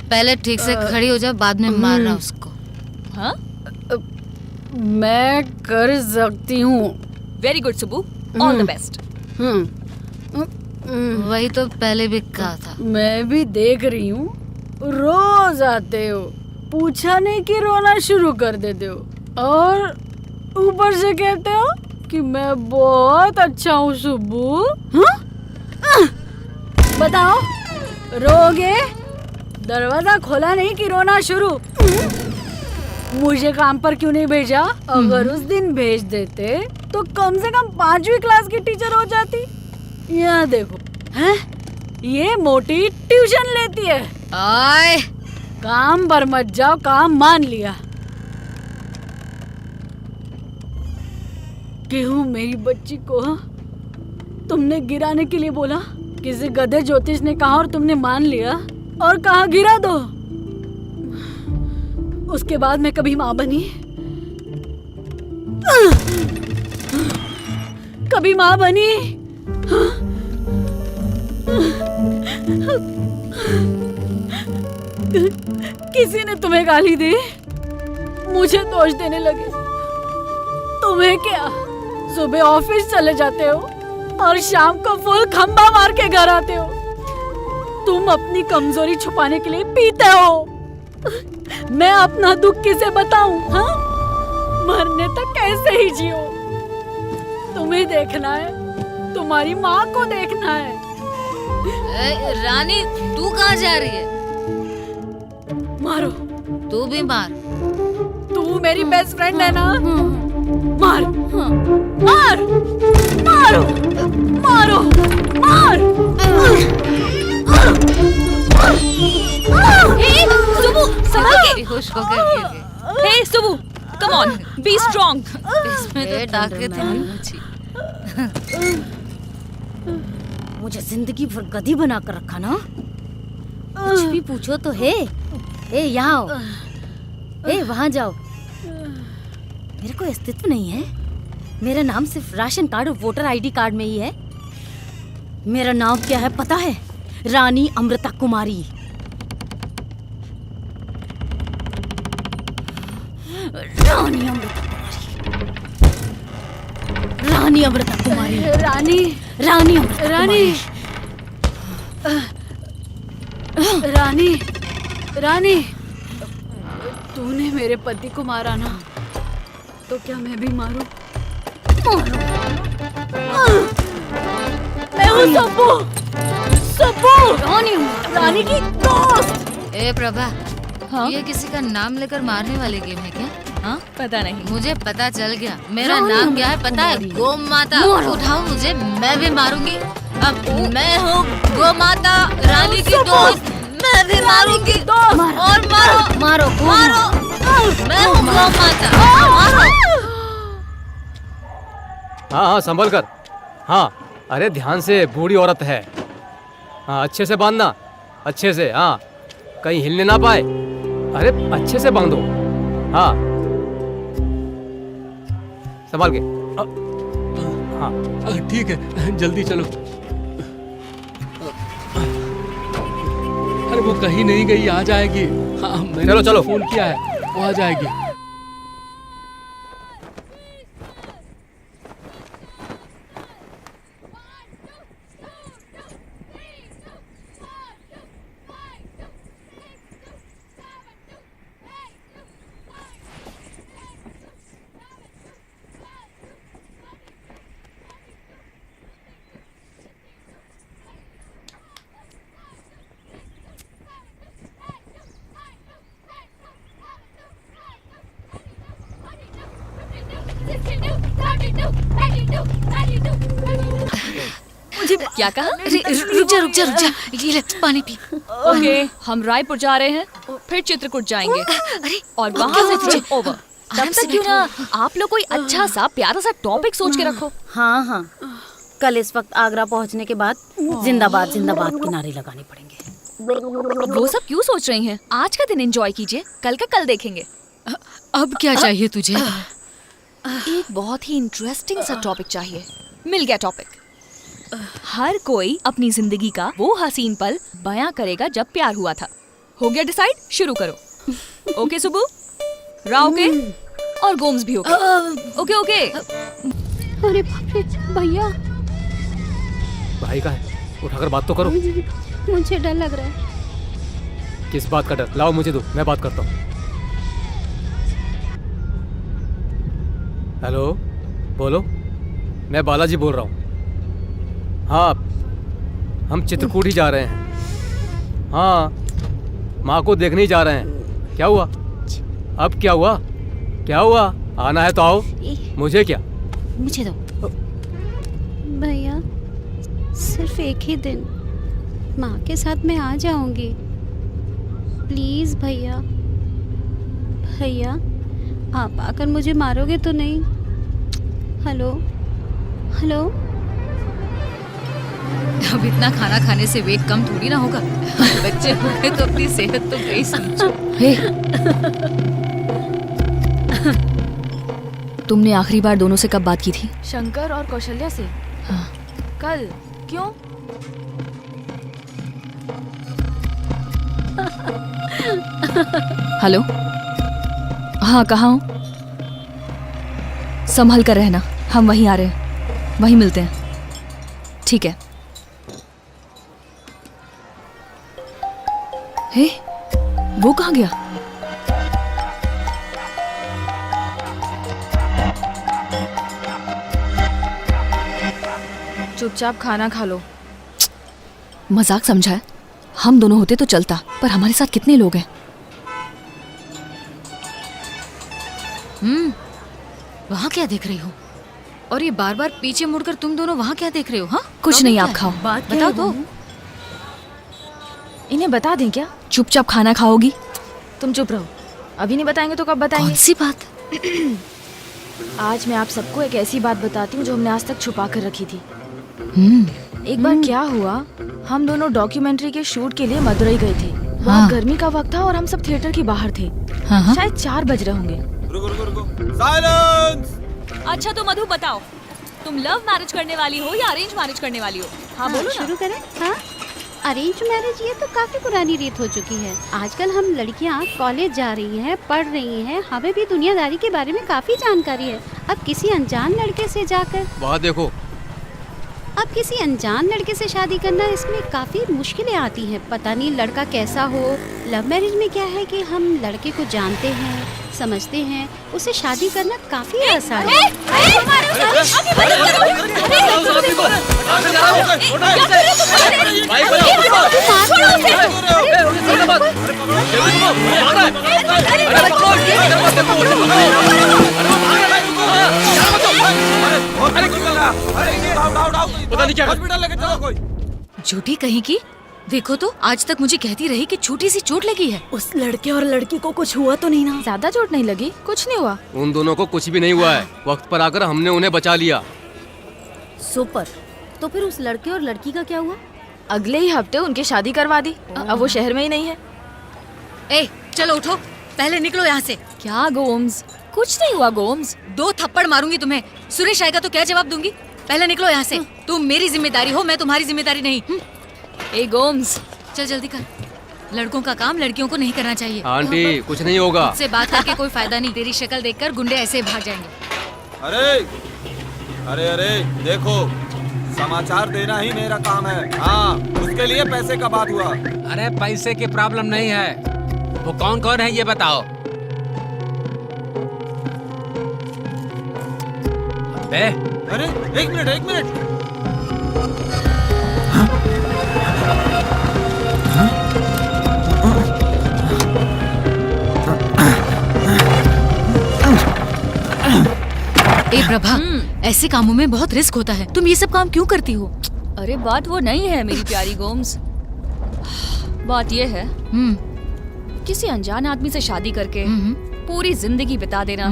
पहले ठीक से खड़ी हो जा, बाद में मारना उसको। हाँ? मैं कर सकती हूँ। Very good Subbu, all the best. वही तो पहले भी कहा था। मैं भी देख रही हूँ, रोज आते हो, पूछा नहीं कि रोना शुरू कर देते हो, और ऊपर से कहते हो कि मैं बहुत अच्छा हूँ सुब्बू। बताओ, रोगे? दरवाजा खोला नहीं कि रोना शुरू? मुझे काम पर क्यों नहीं भेजा? अगर उस दिन भेज देते तो कम से कम 5वीं क्लास की टीचर हो जाती। यहाँ देखो, हैं? ये मोटी ट्यूशन लेती है। आए, काम पर मत जाओ, काम मान लिया। क्यों मेरी बच्ची को तुमने गिराने के लिए बोला? किसी गधे ज्योतिष ने कहा और तुमने मान लिया और कहा गिरा दो। उसके बाद मैं कभी माँ बनी? कभी माँ बनी? किसी ने तुम्हें गाली दी? मुझे दोष देने लगे। तुम्हें क्या, सुबह ऑफिस चले जाते हो और शाम को फुल खंबा मार के घर आते हो। तुम अपनी कमजोरी छुपाने के लिए पीते हो। मैं अपना दुख किसे बताऊं? हाँ, मरने तक कैसे ही जियो। तुम्हें देखना है, तुम्हारी माँ को देखना है। रानी, तू कहाँ जा रही है? मारो। तू भी मार। तू मेरी बेस्ट फ्रेंड है ना? मार, मार, मारो, मारो, मार। हे सुबु, संभल के। होश को कर। हे सुबु, कम ऑन, बी स्ट्रांग। इसमें तो ताकत है मुझे। मुझे जिंदगी भर गधी बना कर रखा ना। कुछ भी पूछो तो हे, यहाँ आओ, वहाँ जाओ। मेरे को अस्तित्व नहीं है। मेरा नाम सिर्फ राशन कार्ड और वोटर आईडी कार्ड में ही है। मेरा नाम क्या है पता है? रानी अमृता कुमारी। रानी अमृता कुमारी। रानी अमृता कुमारी। रानी, रानी अमृता रानी, रानी, रानी, तूने मेरे पति को मारा ना, तो क्या मैं भी मारूं? मैं हूँ सब्बू, सब्बू, रानी की दोस्त। ए प्रभा, हाँ? ये किसी का नाम लेकर मारने वाले गेम है क्या? हाँ? पता नहीं। मुझे पता चल गया। मेरा नाम क्या है पता है? गो माता। उठाओ मुझे, मैं भी मारूंगी। अब मैं हूँ गो माता, रानी की दोस्त। मैं भी मारूंगी। और मारो, मारो, मारो। मैं हूँ गो माता। मारो। हाँ हाँ, संभल कर। हाँ, अरे ध्यान से, बूढ़ी औरत है। हाँ, अच्छे से बांधना, अच्छे से। हाँ, कहीं हिलने ना पाए। अरे अच्छे से बांधो। हाँ, संभाल के। हाँ ठीक है, जल्दी चलो। अरे वो कहीं नहीं गई, आ जाएगी। हाँ, मैंने चलो, चलो। फोन किया है, वो आ जाएगी। मुझे क्या कहा? रुक जा, रुक जा, रुक जा। ये ले, पानी पी। ओके, हम रायपुर जा रहे हैं, फिर चित्रकूट जाएंगे और वहाँ से ट्रिप ओवर। तब तक क्यों ना आप लोग कोई अच्छा सा प्यारा सा टॉपिक सोच के रखो। हाँ हाँ, कल इस वक्त आगरा पहुँचने के बाद जिंदाबाद जिंदाबाद के नारे लगाने पड़ेंगे। वो सब क्यों सोच रही हैं? आज का दिन एंजॉय कीजिए, कल का कल देखेंगे। अब क्या चाहिए तुझे? एक बहुत ही इंटरेस्टिंग सा टॉपिक चाहिए। मिल गया टॉपिक। हर कोई अपनी जिंदगी का वो हसीन पल बयां करेगा जब प्यार हुआ था। हो गया डिसाइड? शुरू करो। ओके सुबु, राव के और गोम्स भी ओके। Okay okay. अरे बाप रे, भैया भाई का है, उठाकर बात तो करो। मुझे डर लग रहा है। किस बात का डर? लाओ मुझे दो, मैं बात करता हूँ। हेलो, बोलो। मैं बालाजी बोल रहा हूँ। हाँ हम चित्रकूट ही जा रहे हैं। हाँ, माँ को देखने ही जा रहे हैं। क्या हुआ? अब क्या हुआ? क्या हुआ? आना है तो आओ। मुझे क्या? मुझे दो। भैया सिर्फ एक ही दिन माँ के साथ मैं आ जाऊंगी। प्लीज भैया। भैया आप आकर मुझे मारोगे तो नहीं? Hello hello. अब इतना खाना खाने से वेट कम थोड़ी ना होगा। बच्चे हो गए तो अपनी सेहत तो गई समझो। हे, तुमने आखिरी बार दोनों से कब बात की थी? शंकर और कौशल्या से। हाँ। कल। क्यों? हेलो। हाँ, कहाँ हूँ? संभल कर रहना, हम वहीं आ रहे हैं, वहीं मिलते हैं। ठीक है। हे, वो कहाँ गया? चुपचाप खाना खा लो। मजाक समझा है? हम दोनों होते तो चलता, पर हमारे साथ कितने लोग हैं? वहाँ क्या देख रही हो? और ये बार बार पीछे मुड़कर तुम दोनों वहाँ क्या देख रहे हो? हाँ, कुछ नहीं, आप खाओ। बात बताओ तो। इन्हें बता दें क्या? चुपचाप खाना खाओगी? तुम चुप रहो। अभी नहीं बताएंगे तो कब बताएंगे? कौन सी बात? आज मैं आप सबको एक ऐसी बात बताती हूँ जो हमने आज तक छुपा कर रखी थी। एक बार क्या हुआ, हम दोनों डॉक्यूमेंट्री के शूट के लिए मदुरई गए थे। बहुत गर्मी का वक्त था और हम सब थिएटर के बाहर थे। शायद 4 बज रहे होंगे। साइलेंस! अच्छा तो मधु बताओ, तुम लव मैरिज करने वाली हो या अरेंज मैरिज करने वाली हो? हाँ बोलो ना। शुरू करें? हाँ, अरेंज मैरिज ये तो काफी पुरानी रीत हो चुकी है। आजकल हम लड़कियां कॉलेज जा रही हैं, पढ़ रही हैं, हमें भी दुनियादारी के बारे में काफी जानकारी है। अब किसी अनजान लड़के से जाकर वहाँ देखो। अब किसी अनजान लड़के से शादी करना, इसमें काफी मुश्किलें आती हैं। पता नहीं लड़का कैसा हो। लव मैरिज में क्या है कि हम लड़के को जानते हैं, समझते हैं, उसे शादी करना काफी आसान है। पता नहीं क्या हॉस्पिटल लेके चलो कोई। झूठी कहीं की। देखो तो, आज तक मुझे कहती रही कि छोटी सी चोट लगी है। उस लड़के और लड़की को कुछ हुआ तो नहीं ना? ज्यादा चोट नहीं लगी, कुछ नहीं हुआ। उन दोनों को कुछ भी नहीं हुआ है। वक्त पर आकर हमने उन्हें बचा लिया। सुपर। तो फिर उस लड़के और लड़की का क्या हुआ? अगले ही हफ्ते उनकी शादी करवा दी। अब वो शहर में ही नहीं है। ए, चलो उठो, पहले निकलो यहाँ से। क्या गोम्स? कुछ नहीं हुआ गोम्स। 2 थप्पड़ मारूंगी तुम्हें। सुरेश आएगा तो क्या जवाब दूंगी? पहले निकलो यहाँ से। तुम मेरी जिम्मेदारी हो, मैं तुम्हारी जिम्मेदारी नहीं। ए गोम्स, चल जल्दी कर। लड़कों का काम लड़कियों को नहीं करना चाहिए। आंटी कुछ नहीं होगा। मुझसे बात करके कोई फायदा नहीं। तेरी शक्ल देखकर गुंडे ऐसे भाग जाएंगे। अरे अरे देखो, समाचार देना ही मेरा काम है। हाँ, उसके लिए पैसे का बात हुआ। अरे पैसे की प्रॉब्लम नहीं है। वो कौन कौन है ये बताओ। अबे अरे एक मिनट। ए प्रभा, ऐसे कामों में बहुत रिस्क होता है। तुम ये सब काम क्यों करती हो? अरे बात वो नहीं है मेरी प्यारी गोम्स। बात ये है, किसी अनजान आदमी से शादी करके पूरी जिंदगी बिता देना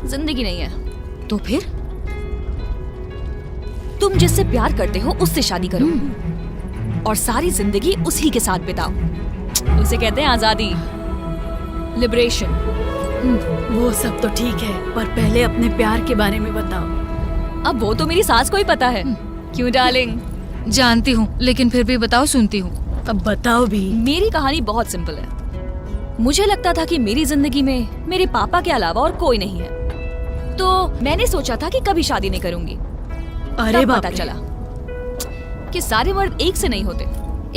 जिंदगी नहीं है। तो फिर तुम जिससे प्यार करते हो उससे शादी करो और सारी जिंदगी उसी के साथ बिताओ। उसे कहते हैं आजादी, लिबरेशन। वो सब तो ठीक है, पर पहले अपने प्यार के बारे में बताओ। अब वो तो मेरी सास को ही पता है। क्यों डार्लिंग? जानती हूँ, लेकिन फिर भी बताओ, सुनती हूँ। अब बताओ भी। मेरी कहानी बहुत सिंपल है। मुझे लगता था कि मेरी जिंदगी में मेरे पापा के अलावा और कोई नहीं है, तो मैंने सोचा था कि कभी शादी नहीं करूंगी। अरे तब पता चला कि सारे मर्द एक से नहीं होते।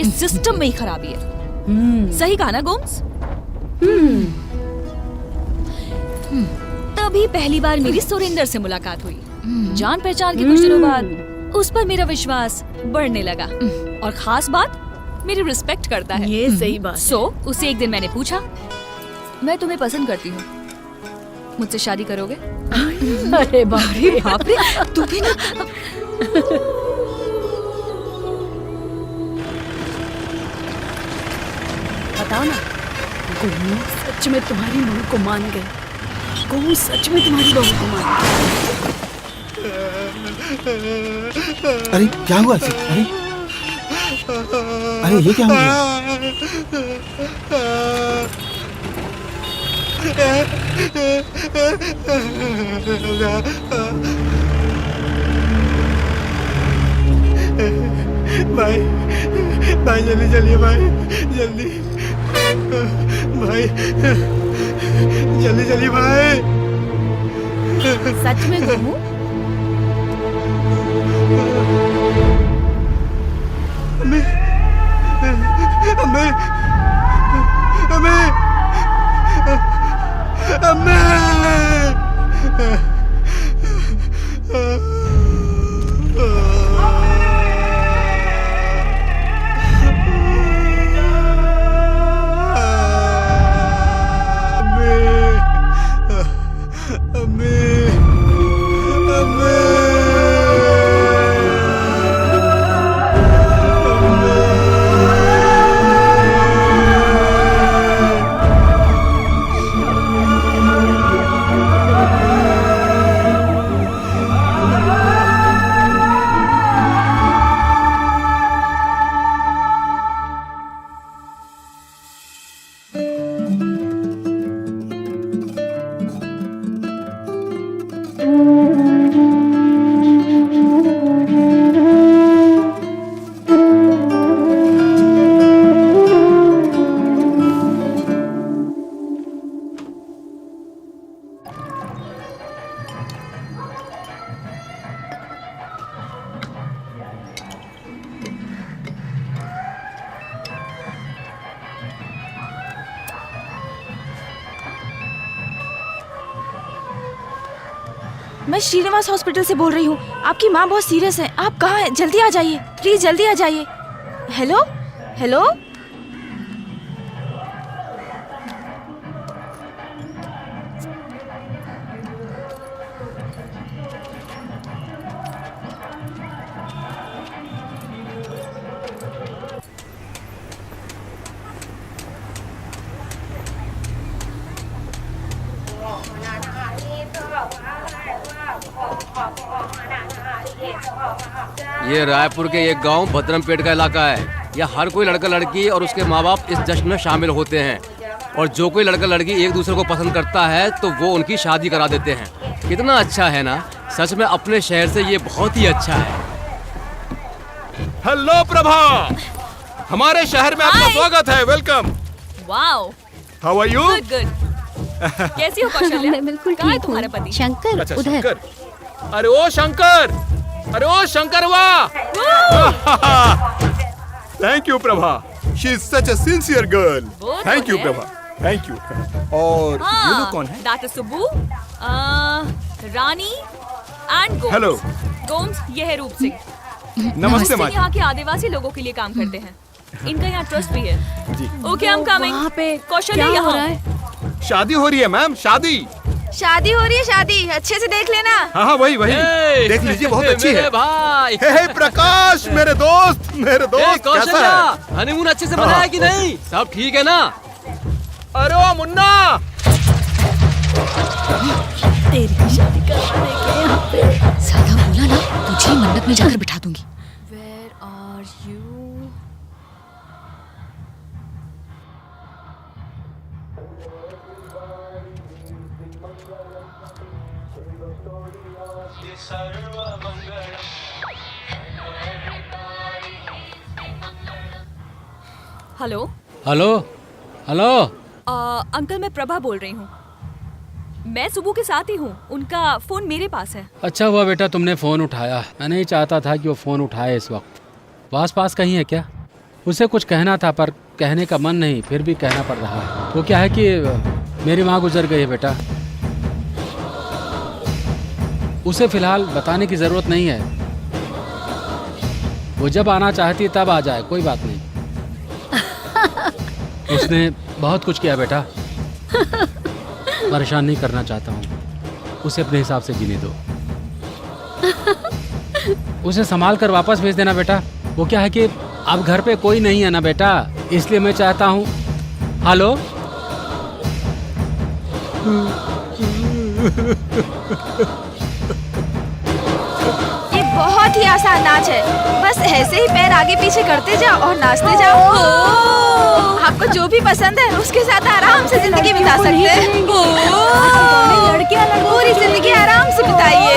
इस सिस्टम में ही खराबी है। सही कहा ना गोम्स? तभी पहली बार मेरी सुरेंद्र से मुलाकात हुई। जान पहचान के कुछ दिनों बाद उस पर मेरा विश्वास बढ़ने लगा। और खास बात मेरी रिस्पेक्ट करता है। ये सही बात है। उसे एक दिन मैंने पूछा, मैं तुम्हें पसंद करती हूँ, मुझसे शादी करोगे? अरे बाप रे, तू भी ना। बताओ ना, गोमू सच में तुम्हारी बहू को मान गए? गोमू सच में तुम्हारी बहू को मान गए? अरे क्या हुआ? अरे ये क्या हुआ? भाई भाई जल्दी चलिए भाई, जल्दी भाई, जल्दी चलिए भाई। सच में गोमू? मैं श्रीनिवास हॉस्पिटल से बोल रही हूँ। आपकी माँ बहुत सीरियस है। आप कहाँ हैं? जल्दी आ जाइए प्लीज, जल्दी आ जाइए। हेलो हेलो, ये रायपुर के एक गांव भद्रमपेट का इलाका है। यहाँ हर कोई लड़का लड़की और उसके माँ बाप इस जश्न में शामिल होते हैं, और जो कोई लड़का लड़की एक दूसरे को पसंद करता है तो वो उनकी शादी करा देते हैं। कितना अच्छा है ना? सच में अपने शहर से ये बहुत ही अच्छा है। हेलो प्रभा, हमारे शहर में आपका स्वागत है। Welcome. Wow, how are you? Good good. कैसी हो कौशल्या? मैं बिल्कुल कहाँ है ठीक तुम्हारा हूँ। पति? शंकर अच्छा उधर। शंकर। अरे ओ शंकर, अरे ओ शंकर वाह। Thank you Prabha, she is such a sincere girl. Thank you Prabha, thank you. और ये लोग कौन है? That is Subbu, Rani and Gomes. Hello. Gomes, ये है रूप सिंह। नमस्ते माँ। यहाँ के आदिवासी लोगों के लिए काम करते हैं। इनका यहाँ ट्रस्ट भी है। जी। Okay, I am coming. वहाँ पे कौशल्या क्या हो यहाँ रहा है? शादी हो रही है मैम, शादी। शादी हो रही है? शादी अच्छे से देख लेना। हाँ हाँ वही वही, देख लीजिए बहुत अच्छी है। मेरे भाई। हे प्रकाश, मेरे दोस्त, मेरे दोस्त, कैसा है? हनीमून अच्छे से मनाया कि नहीं? सब ठीक है ना? अरे ओ मुन्ना, तेरी शादी करवाने के यहाँ पे। ज्यादा बोला ना, तुझे मंडप में जाकर बिठा दूंगी। Where are you? Hello hello hello. Uncle, मैं प्रभा बोल रही हूँ। मैं सुबह के साथ ही हूँ, उनका फोन मेरे पास है। अच्छा हुआ बेटा तुमने फ़ोन उठाया। मैं नहीं चाहता था कि वो फ़ोन उठाए इस वक्त। पास कहीं है क्या? उसे कुछ कहना था पर कहने का मन नहीं, फिर भी कहना पड़ रहा है। वो क्या है कि मेरी माँ गुजर गई है बेटा। उसे फ़िलहाल बताने की ज़रूरत नहीं है। वो जब आना चाहती तब आ जाए, कोई बात नहीं। उसने बहुत कुछ किया बेटा, परेशान नहीं करना चाहता हूँ, उसे अपने हिसाब से जीने दो। उसे संभाल कर वापस भेज देना बेटा। वो क्या है कि अब घर पे कोई नहीं है ना बेटा, इसलिए मैं चाहता हूँ। हेलो, ये बहुत ही आसान नाच है, बस ऐसे ही पैर आगे पीछे करते जाओ और नाचते जाओ। आपको जो भी पसंद है उसके साथ आराम से जिंदगी बिता सकते हैं। पूरी जिंदगी आराम से बिताइए।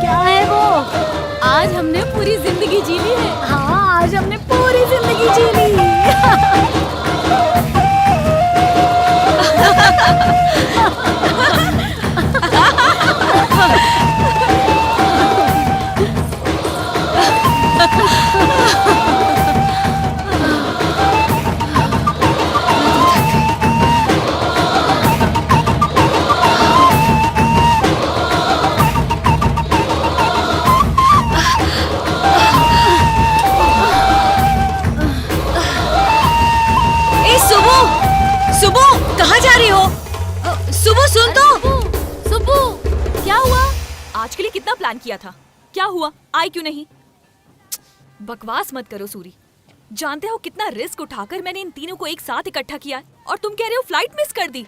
क्या है वो? आज हमने पूरी जिंदगी जी ली है। हाँ, आज हमने पूरी जिंदगी जी ली। कहाँ जा रही हो? सुबह सुन तो। सुबू, क्या हुआ? आज के लिए कितना प्लान किया था, क्या हुआ? आई क्यों नहीं? बकवास मत करो सूरी। जानते हो कितना रिस्क उठाकर मैंने इन तीनों को एक साथ इकट्ठा किया है, और तुम कह रहे हो फ्लाइट मिस कर दी,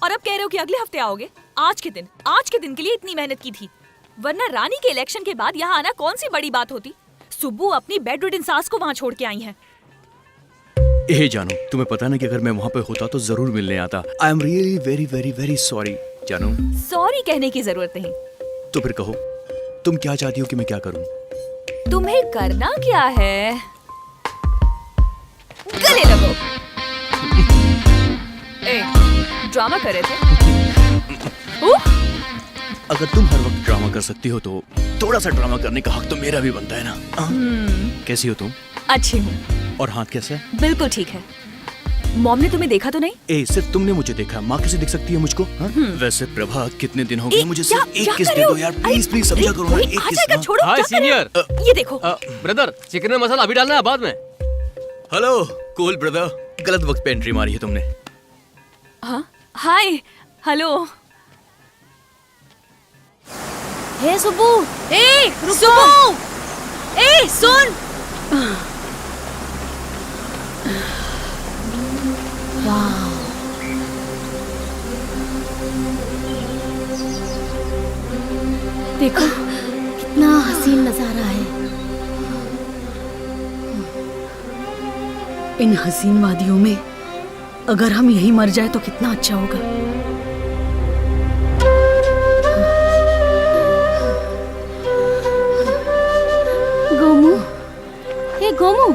और अब कह रहे हो कि अगले हफ्ते आओगे। आज के दिन के लिए इतनी मेहनत की थी, वरना रानी के इलेक्शन के बाद यहाँ आना कौन सी बड़ी बात होती। सुब्बू अपनी बेडरिडन सास को वहाँ छोड़ के आई है। ए जानू, तुम्हें पता ना कि अगर मैं वहाँ पे होता तो जरूर मिलने आता। I am really very very very sorry जानू। सॉरी कहने की जरूरत नहीं। तो फिर कहो, तुम क्या चाहती हो कि मैं क्या करूँ? तुम्हें करना क्या है? गले लगो। ए, ड्रामा कर रहे थे? अगर तुम हर वक्त ड्रामा कर सकती हो तो थोड़ा सा ड्रामा करने का हक तो मेरा भी बनता है ना। कैसी हो तुम? अच्छी हूँ। और हाथ कैसा है? बिल्कुल ठीक है। मॉम ने तुम्हें देखा तो नहीं? ए, सिर्फ तुमने मुझे देखा, माँ कैसे देख सकती है मुझको? वैसे प्रभा, कितने दिन हो गए, मुझे सिर्फ एक किस दे दो यार, प्लीज प्लीज, समझा करो ना, एक किस। छोड़ो। हाय सीनियर। ये देखो। ब्रदर, चिकन में मसाला अभी डालना है बाद में। हेलो कूल ब्रदर, गलत वक्त पे एंट्री मारी है तुमने। हाँ, हाय, हेलो। हे सुबू, ए, सुबू, ए, सुन। देखो कितना हसीन नजारा है। इन हसीन वादियों में अगर हम यहीं मर जाए तो कितना अच्छा होगा। गोमू, हे गोमू,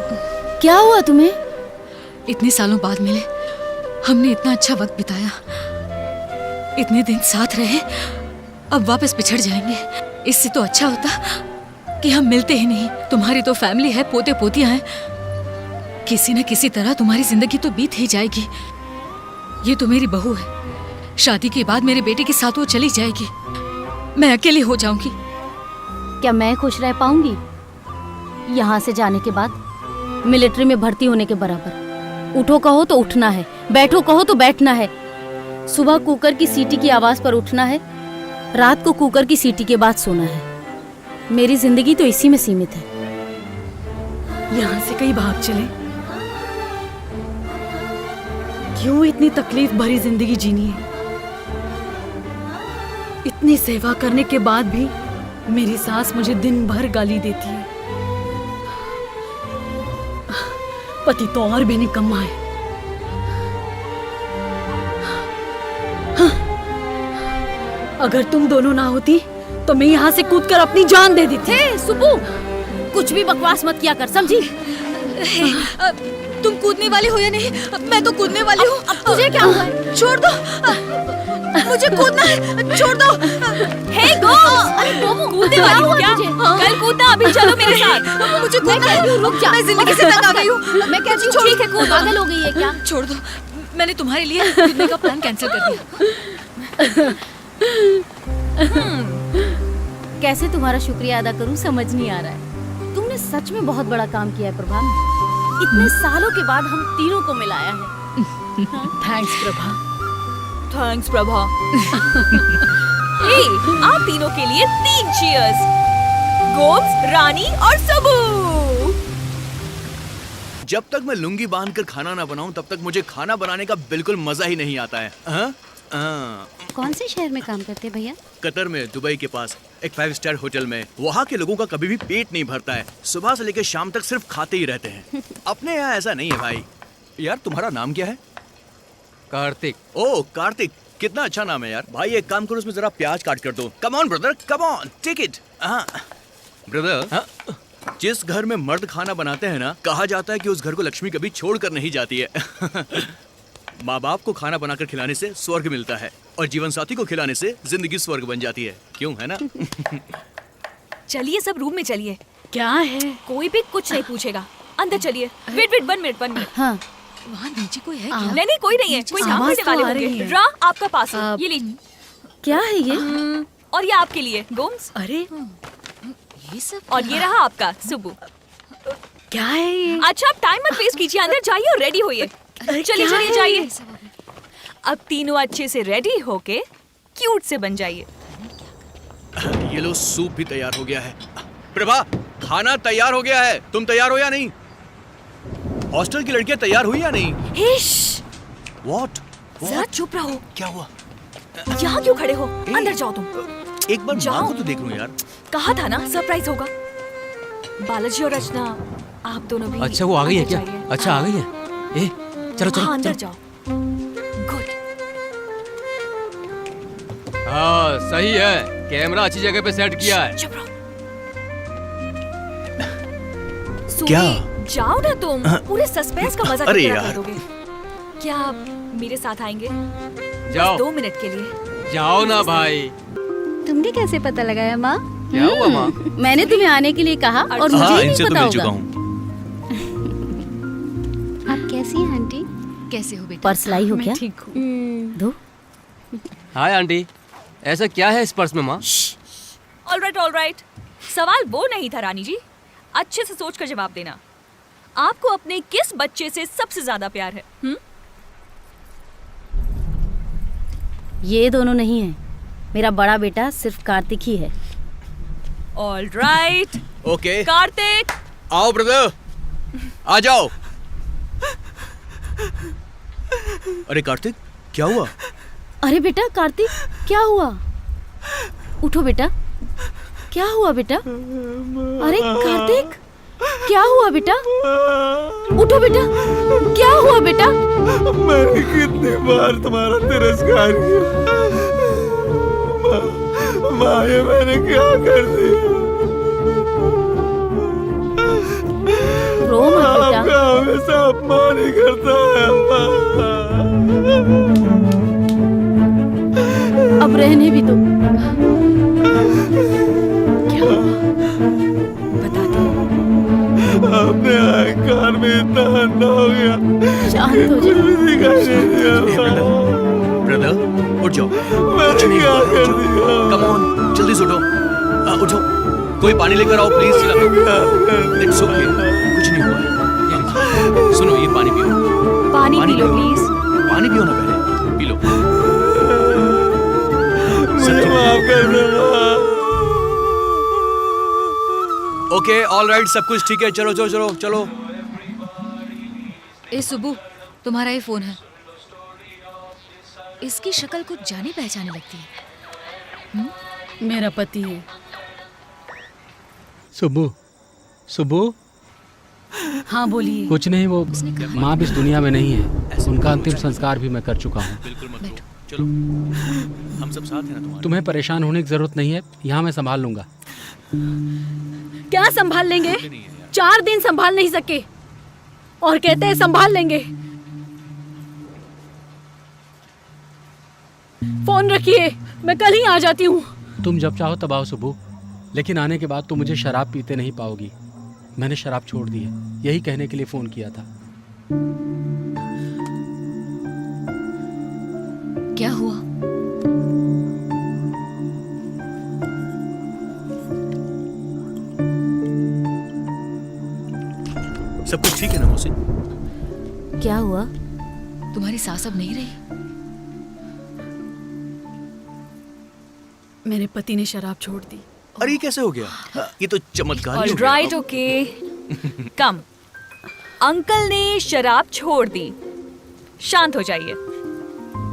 क्या हुआ तुम्हें? इतने सालों बाद मिले, हमने इतना अच्छा वक्त बिताया, इतने दिन साथ रहे, अब वापस बिछड़ जाएंगे। इससे तो अच्छा होता कि हम मिलते ही नहीं। तुम्हारी तो फैमिली है, पोते पोतियां हैं, किसी न किसी तरह तुम्हारी जिंदगी तो बीत ही जाएगी। ये तो मेरी बहू है, शादी के बाद मेरे बेटे के साथ वो चली जाएगी, मैं अकेली हो जाऊंगी। क्या मैं खुश रह पाऊंगी यहाँ से जाने के बाद? मिलिट्री में भर्ती होने के बराबर। उठो कहो तो उठना है, बैठो कहो तो बैठना है, सुबह कुकर की सीटी की आवाज पर उठना है, रात को कुकर की सीटी के बाद सोना है। मेरी जिंदगी तो इसी में सीमित है। यहाँ से कहीं भाग चले, क्यों इतनी तकलीफ भरी जिंदगी जीनी है? इतनी सेवा करने के बाद भी मेरी सास मुझे दिन भर गाली देती है। पति तो और भी निकम्मा है। हाँ, अगर तुम दोनों ना होती तो मैं यहाँ से कूदकर अपनी जान दे देती। हे सुबू, कुछ भी बकवास मत किया कर, समझी? तुम कूदने वाली हो या नहीं? मैं तो कूदने वाली हूँ। अब तुझे क्या हुआ है? छोड़ दो, मुझे कूदना है, छोड़ दो। हे गो, अरे गोमू, कूदने वाली हूँ क्या? कल कूदना, अभी चलो मेरे साथ। मुझे कूदना है, रुक जा, मैं जिंदगी से तंग आ गई हूँ। मैं कहती हूँ ठीक है, कूद। पागल हो गई है क्या? छोड़ दो, मैंने तुम्हारे लिए कूदने का प्लान कैंसिल कर दिया। कैसे तुम्हारा शुक्रिया अदा करूं समझ नहीं आ रहा है। तुमने सच में बहुत बड़ा काम किया है प्रभा। इतने सालों के बाद हम तीनों को मिलाया है। थैंक्स प्रभा। थैंक्स प्रभा। आप तीनों के लिए 3 चीयर्स। गोम्स, रानी और सबू। जब तक मैं लुंगी बांध कर खाना ना बनाऊं तब तक मुझे खाना बनाने का बिल्कुल मजा ही नहीं आता है। कौन से शहर में काम करते हैं भैया? कतर में, दुबई के पास एक 5 स्टार होटल में। वहाँ के लोगों का कभी भी पेट नहीं भरता है, सुबह से लेकर शाम तक सिर्फ खाते ही रहते हैं। अपने यहाँ ऐसा नहीं है भाई। यार तुम्हारा नाम क्या है? कार्तिक। ओह कार्तिक, कितना अच्छा नाम है यार। भाई एक काम करो, उसमें जरा प्याज काट कर दो। Come on brother, come on, take it. Brother, जिस घर में मर्द खाना बनाते हैं ना, कहा जाता है कि उस घर को लक्ष्मी कभी छोड़ कर नहीं जाती है। माँ बाप को खाना बनाकर खिलाने से स्वर्ग मिलता है और जीवन साथी को खिलाने से जिंदगी स्वर्ग बन जाती है। क्यों, है ना? चलिए सब रूम में चलिए। क्या है? कोई भी कुछ नहीं पूछेगा। अंदर चलिए। Wait 1 minute. हाँ। वहाँ नीचे कोई है क्या? नहीं कोई नहीं है। कोई काम आवाज करने तो वाले आ रही होंगे। है। रा, आपका पार्सल ये लीजिए। क्या है ये? और ये आपके लिए गोम्स। अरे ये सब और ये रहा आपका सुबू। क्या है ये? अच्छा आप टाइम मत वेस्ट कीजिए, अंदर जाइए और रेडी होइए। चलिए जाइए। अब तीनों अच्छे से रेडी होके क्यूट से बन जाइए। ये लो, सूप भी तैयार हो गया है। प्रभा, खाना तैयार हो गया है। तुम तैयार हो या नहीं? हॉस्टल की लड़कियां तैयार हुई या नहीं? What? जरा चुप रहो। क्या हुआ? यहाँ क्यों खड़े हो? अंदर जाओ तुम। एक बार माँ को तो देख लूं यार। कहा था ना सरप्राइज होगा। बालाजी और रचना, आप दोनों भी। अच्छा वो आ गई है क्या? अच्छा आ गई है। ए चलो चलो। हाँ, अंदर जाओ। गुड। हाँ सही है, कैमरा अच्छी जगह पे सेट किया है। चुप रहो। क्या? जाओ ना तुम, पूरे सस्पेंस का मजा अरे कितना यार। कर दोगे। क्या आप मेरे साथ आएंगे? जाओ। 2 मिनट के लिए। जाओ ना भाई। तुमने कैसे पता लगाया माँ? क्या हुआ माँ? मैंने तुम्हें आने के लिए कहा और मुझे ही नहीं पता होगा। आप कैसी हैं आंटी? कैसे हो बेटा? पर्स लाई हो क्या? ठीक हूँ। दो। हाय आंटी, ऐसा क्या है इस पर्स में माँ? All right. सवाल वो नहीं था रानी जी, अच्छे से सोच कर जवाब देना। आपको अपने किस बच्चे से सबसे ज्यादा प्यार है? ये दोनों नहीं है, मेरा बड़ा बेटा सिर्फ कार्तिक ही है। All right. ओके। कार्तिक आओ ब्रदर, आ जाओ। अरे कार्तिक, क्या हुआ? अरे बेटा कार्तिक, क्या हुआ? उठो बेटा। क्या हुआ बेटा? अरे कार्तिक, क्या हुआ बेटा? उठो बेटा। क्या हुआ बेटा? मैंने कितनी बार तुम्हारा तिरस्कार किया। माँ, ये मैंने क्या कर दिया? रो मत बेटा। आपका हमेशा अपमान ही करता है अब रहने भी दो। क्या बता दे। अपने अहंकार में इतना अंधा हो गया। शांत हो जाओ। ब्रदर उठ जाओ। मैंने क्या कर दिया? कम ऑन, जल्दी से उठो। उठो, कोई पानी लेकर आओ प्लीज। इट्स ओके, कुछ नहीं हुआ है। ये लीजिए। सुनो, ये पानी पियो। पानी पी लो प्लीज। पानी पियो ना, पहले पी लो। मुझे माफ कर दो। ओके ऑल राइट, सब कुछ ठीक है। चलो चलो चलो चलो। ए सुबू, तुम्हारा ये फोन है। इसकी शक्ल कुछ जाने पहचाने लगती है। मेरा पति है। सुबह सुबह। हाँ बोलिए। कुछ नहीं, वो माँ भी इस दुनिया में नहीं है। उनका अंतिम संस्कार भी मैं कर चुका हूँ। बिल्कुल मत रो। चलो, हम सब साथ हैं ना तुम्हारे। तुम्हें परेशान होने की जरूरत नहीं है, यहाँ मैं संभाल लूंगा। क्या संभाल लेंगे? 4 दिन संभाल नहीं सके और कहते हैं संभाल लेंगे। फोन रखिए, मैं कल ही आ जाती हूँ। तुम जब चाहो तब आओ सुबह, लेकिन आने के बाद तुम मुझे शराब पीते नहीं पाओगी। मैंने शराब छोड़ दी है, यही कहने के लिए फोन किया था। क्या हुआ? क्या हुआ? तुम्हारी सास अब नहीं रही। मेरे पति ने शराब छोड़ दी। अरे ये कैसे हो गया? ये तो चमत्कार ही हो गया। ऑलराइट, ओके, कम। अंकल ने शराब छोड़ दी, शांत हो जाइए।